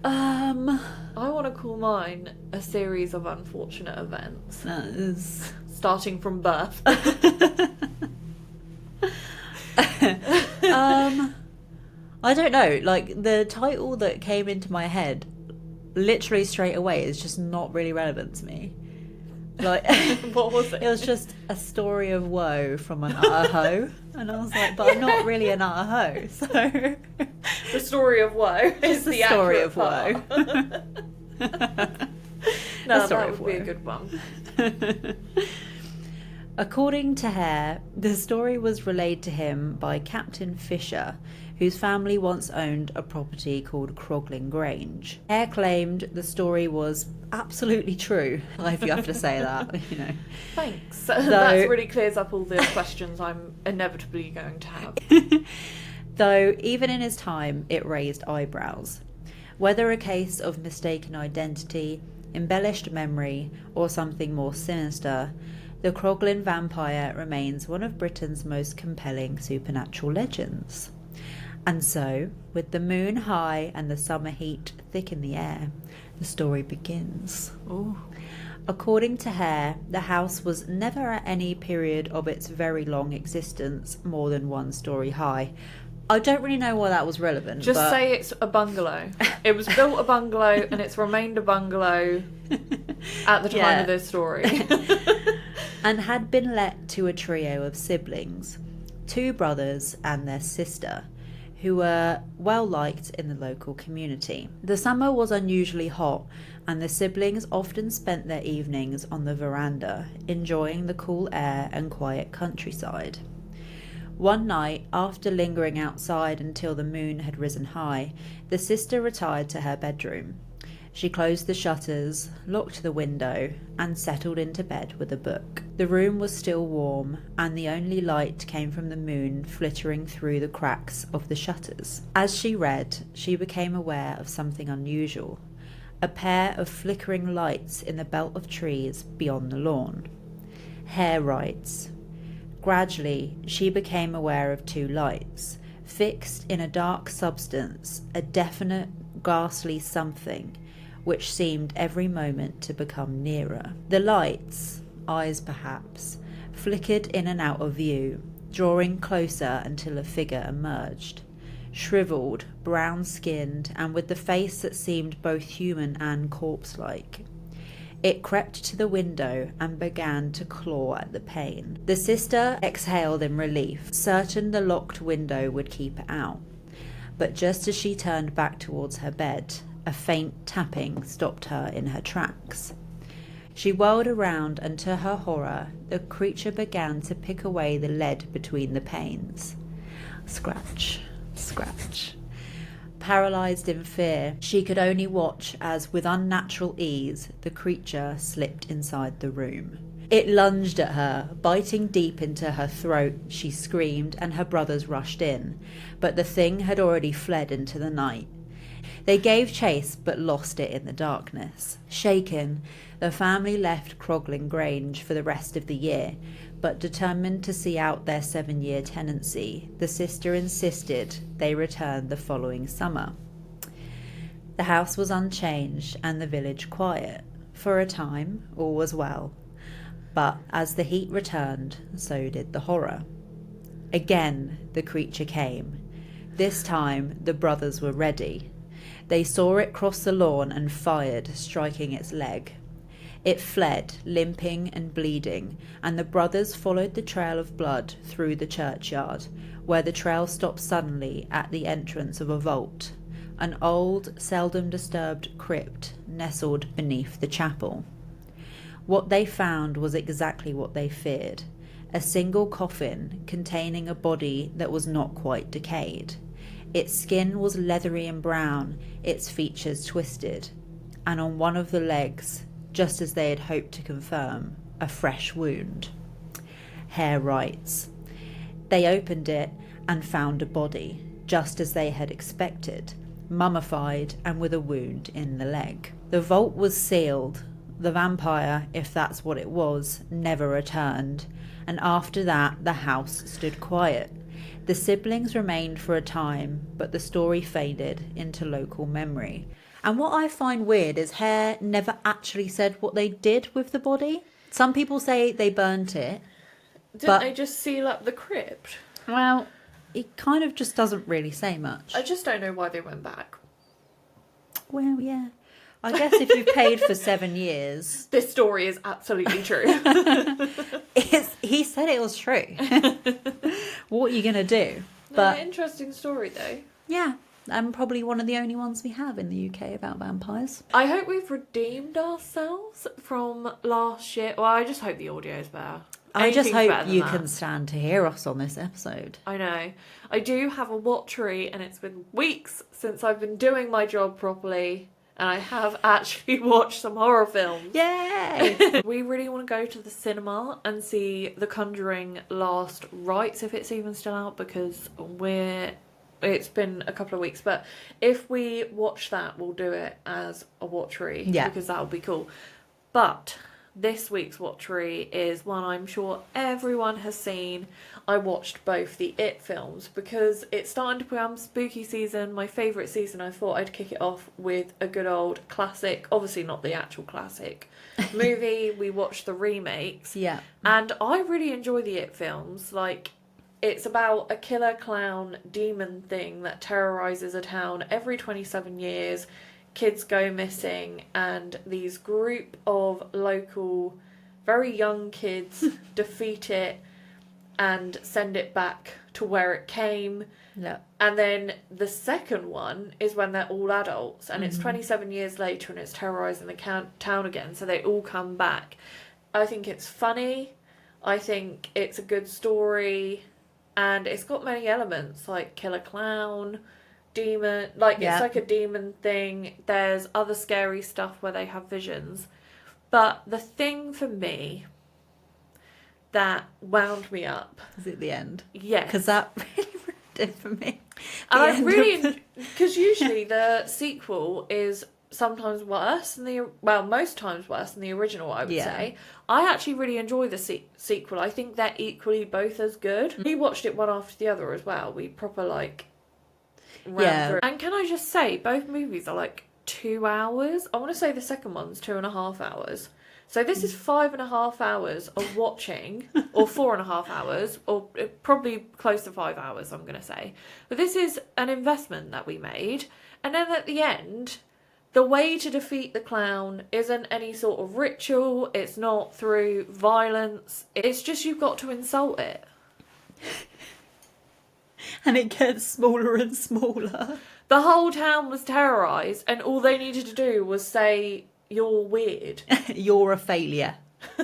I I want to call mine A Series of Unfortunate Events. That is... Starting from birth. I don't know, like, the title that came into my head literally straight away is just not really relevant to me. Like, What was it? It was just a story of woe from an utter hoe. And I was like, but I'm not really an utter hoe, so... The story of woe is the the story accurate of woe. No, story that of would be a woe. good one. According to Hare, the story was relayed to him by Captain Fisher, whose family once owned a property called Crogling Grange. Hare claimed the story was absolutely true, if you have to say that, you know. Thanks. That really clears up all the questions I'm inevitably going to have. Though, even in his time, it raised eyebrows. Whether a case of mistaken identity, embellished memory, or something more sinister, the Croglin vampire remains one of Britain's most compelling supernatural legends. And so, with the moon high and the summer heat thick in the air, the story begins. Ooh. According to Hare, the house was never at any period of its very long existence more than one story high. I don't really know why that was relevant. Just say it's a bungalow. It was built a bungalow and it's remained a bungalow at the time of this story. And had been let to a trio of siblings, 2 brothers and their sister, who were well liked in the local community. The summer was unusually hot, and the siblings often spent their evenings on the veranda, enjoying the cool air and quiet countryside. One night, after lingering outside until the moon had risen high, the sister retired to her bedroom. She closed the shutters, locked the window, and settled into bed with a book. The room was still warm, and the only light came from the moon flittering through the cracks of the shutters. As she read, she became aware of something unusual, a pair of flickering lights in the belt of trees beyond the lawn. Hare writes, "Gradually, she became aware of 2 lights, fixed in a dark substance, a definite, ghastly something, which seemed every moment to become nearer. The lights, eyes perhaps, flickered in and out of view, drawing closer until a figure emerged, shriveled, brown-skinned, and with the face that seemed both human and corpse-like. It crept to the window and began to claw at the pane. The sister exhaled in relief, certain the locked window would keep it out. But just as she turned back towards her bed, a faint tapping stopped her in her tracks. She whirled around, and to her horror, the creature began to pick away the lead between the panes. Scratch, scratch. Paralysed in fear, she could only watch as, with unnatural ease, the creature slipped inside the room. It lunged at her, biting deep into her throat. She screamed, and her brothers rushed in, but the thing had already fled into the night. They gave chase, but lost it in the darkness. Shaken, the family left Crogling Grange for the rest of the year, but determined to see out their 7-year tenancy, the sister insisted they return the following summer. The house was unchanged and the village quiet. For a time, all was well. But as the heat returned, so did the horror. Again, the creature came. This time, the brothers were ready. They saw it cross the lawn and fired, striking its leg. It fled, limping and bleeding, and the brothers followed the trail of blood through the churchyard, where the trail stopped suddenly at the entrance of a vault, an old, seldom disturbed crypt nestled beneath the chapel. What they found was exactly what they feared, a single coffin containing a body that was not quite decayed. Its skin was leathery and brown, its features twisted, and on one of the legs, just as they had hoped to confirm, a fresh wound. Hare writes, "They opened it and found a body, just as they had expected, mummified and with a wound in the leg. The vault was sealed. The vampire, if that's what it was, never returned, and after that the house stood quiet. The siblings remained for a time, but the story faded into local memory." And what I find weird is Hare never actually said what they did with the body. Some people say they burnt it. Didn't they just seal up the crypt? Well, it kind of just doesn't really say much. I just don't know why they went back. Well, yeah. I guess if you've paid for 7 years... This story is absolutely true. He said it was true. What are you going to do? But interesting story, though. Yeah. And probably one of the only ones we have in the UK about vampires. I hope we've redeemed ourselves from last year. Well, I just hope the audio is better. I just Anything's better hope than you that. can stand to hear us on this episode. I know. I do have a watchery, and it's been weeks since I've been doing my job properly, and I have actually watched some horror films. Yay! We really want to go to the cinema and see The Conjuring Last Rites, if it's even still out, because it's been a couple of weeks, but if we watch that, we'll do it as a watchery, because that'll be cool. But this week's watchery is one I'm sure everyone has seen. I watched both the It films because it's starting to become spooky season, my favourite season. I thought I'd kick it off with a good old classic, obviously not the actual classic movie. We watched the remakes. Yeah. And I really enjoy the It films. Like, it's about a killer clown demon thing that terrorises a town every 27 years. Kids go missing, and these group of local, very young kids defeat it and send it back to where it came. Yeah. And then the second one is when they're all adults, and it's 27 years later, and it's terrorising the town again, so they all come back. I think it's funny. I think it's a good story, and it's got many elements, like killer clown, demon, like it's like a demon thing. There's other scary stuff where they have visions, but the thing for me that wound me up Is it the end? yes, Because that really ruined it for me. and I really, because usually the sequel is sometimes worse than most times worse than the original, I would say. I actually really enjoy the sequel. I think they're equally both as good. We watched it one after the other as well. We proper ran through. And can I just say, both movies are 2 hours. I want to say the second one's 2.5 hours. So this is 5.5 hours of watching, or 4.5 hours, or probably close to 5 hours, I'm going to say. But this is an investment that we made. And then at the end, the way to defeat the clown isn't any sort of ritual. It's not through violence. It's just you've got to insult it. And it gets smaller and smaller. The whole town was terrorised, and all they needed to do was say, "You're weird. You're a failure.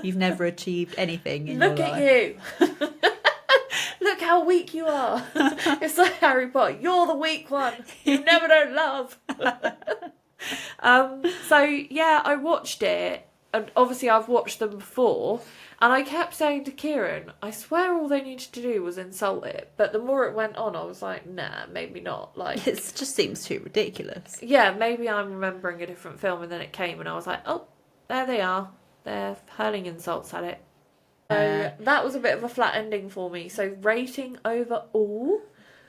You've never achieved anything in Look your at life. you. Look how weak you are." It's like Harry Potter. You're the weak one. You never know love. So yeah, I watched it, and obviously I've watched them before, and I kept saying to Kieran, I swear all they needed to do was insult it. But the more it went on, I was like, nah, maybe not. It just seems too ridiculous. Yeah, maybe I'm remembering a different film, and then it came and I was like, oh, there they are. They're hurling insults at it. So that was a bit of a flat ending for me. So rating overall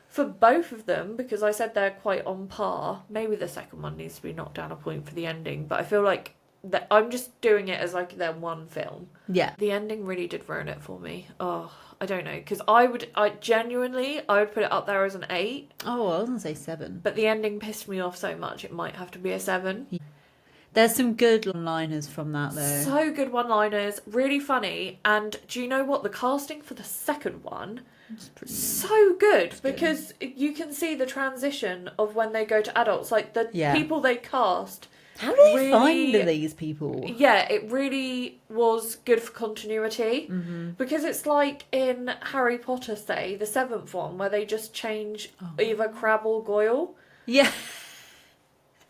for both of them, because I said they're quite on par. Maybe the second one needs to be knocked down a point for the ending, but I feel like that I'm just doing it as their one film. Yeah. The ending really did ruin it for me. Oh, I don't know, because I would genuinely put it up there as an 8. Oh, I was going to say 7. But the ending pissed me off so much it might have to be a 7. There's some good one-liners from that, though. So good one-liners, really funny. And do you know what? The casting for the second one, so good, because you can see the transition of when they go to adults. Like the people they cast. How do they find these people? Yeah, it really was good for continuity. Because it's like in Harry Potter, say, the 7th one, where they just change either Crabbe or Goyle. Yeah.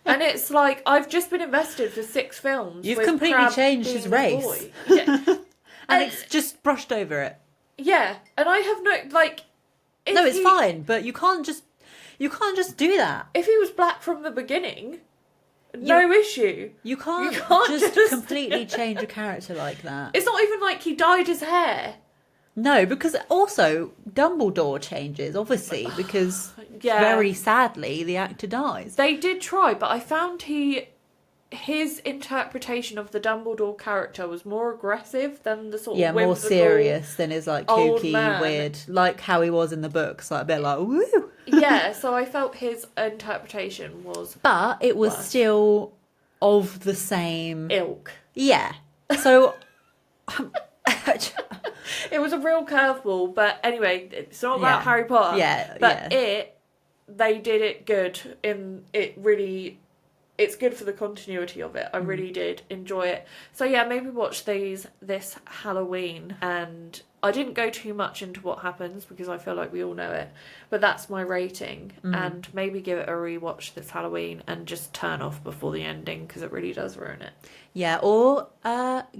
And it's like, I've just been invested for 6 films. You've completely Crabbe changed his being a race. boy. Yeah. And it's just brushed over it. Yeah, and I have no, No, it's fine, but you can't just do that. If he was black from the beginning, no issue. You can't just completely change a character like that. It's not even like he dyed his hair. No, because also Dumbledore changes, obviously, because very sadly the actor dies. They did try, but I found his interpretation of the Dumbledore character was more aggressive than the sort of more serious than his kooky, weird, like how he was in the books, a bit like woo. Yeah, so I felt his interpretation was, but it was still of the same ilk. Yeah, so. It was a real curveball, but anyway, it's not about Harry Potter. They did it good. It really it's good for the continuity of it. I really did enjoy it. So yeah, maybe watch this Halloween. And I didn't go too much into what happens because I feel like we all know it. But that's my rating. And maybe give it a rewatch this Halloween and just turn off before the ending because it really does ruin it. Yeah, or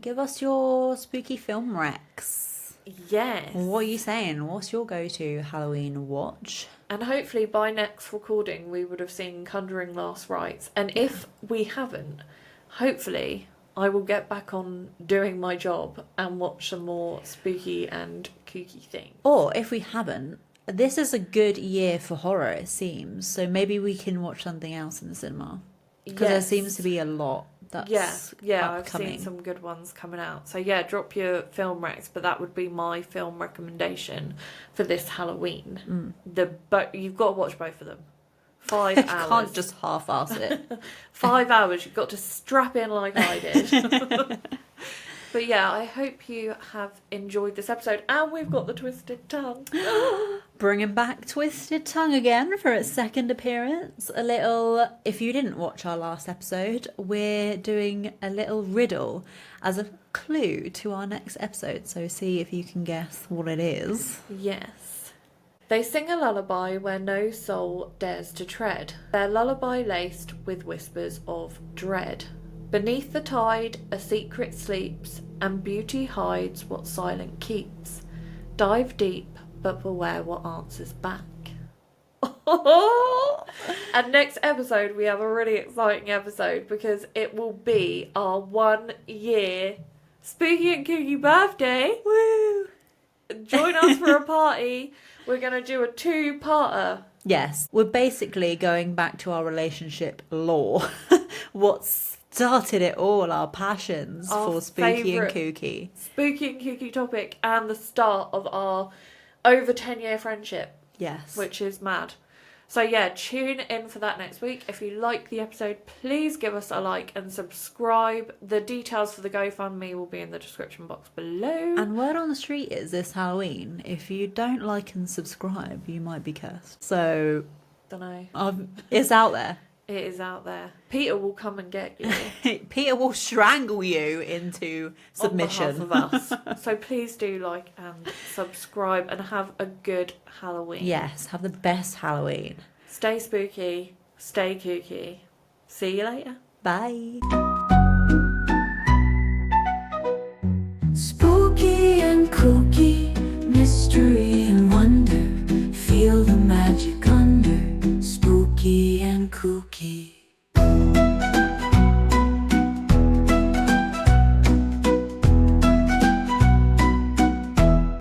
give us your spooky film recs. Yes. What are you saying? What's your go-to Halloween watch? And hopefully by next recording we would have seen Conjuring Last Rites. And if we haven't, hopefully I will get back on doing my job and watch some more spooky and kooky things. Or if we haven't, this is a good year for horror, it seems. So maybe we can watch something else in the cinema. Because there seems to be a lot that's upcoming. I've seen some good ones coming out. So yeah, drop your film recs, but that would be my film recommendation for this Halloween. But you've got to watch both of them. 5 hours. You can't just half-ass it. 5 hours. You've got to strap in like I did. But yeah, I hope you have enjoyed this episode. And we've got the Twisted Tongue. Bringing back Twisted Tongue again for its second appearance. A little, if you didn't watch our last episode, we're doing a little riddle as a clue to our next episode. So see if you can guess what it is. Yes. They sing a lullaby where no soul dares to tread. Their lullaby laced with whispers of dread. Beneath the tide a secret sleeps, and beauty hides what silent keeps. Dive deep, but beware what answers back. And next episode we have a really exciting episode because it will be our 1 year spooky and kooky birthday. Woo! Join us for a party. We're going to do a 2-parter. Yes, we're basically going back to our relationship lore. What's started it all, our passions for spooky and kooky. Spooky and kooky topic and the start of our over 10-year friendship. Yes. Which is mad. So yeah, tune in for that next week. If you like the episode, please give us a like and subscribe. The details for the GoFundMe will be in the description box below. And word on the street is this Halloween, if you don't like and subscribe, you might be cursed. So, don't know. It's out there. It is out there. Peter will come and get you. Peter will strangle you into submission. On behalf of us. So please do like and subscribe and have a good Halloween. Yes, have the best Halloween. Stay spooky, stay kooky. See you later. Bye. Spooky and kooky, mystery and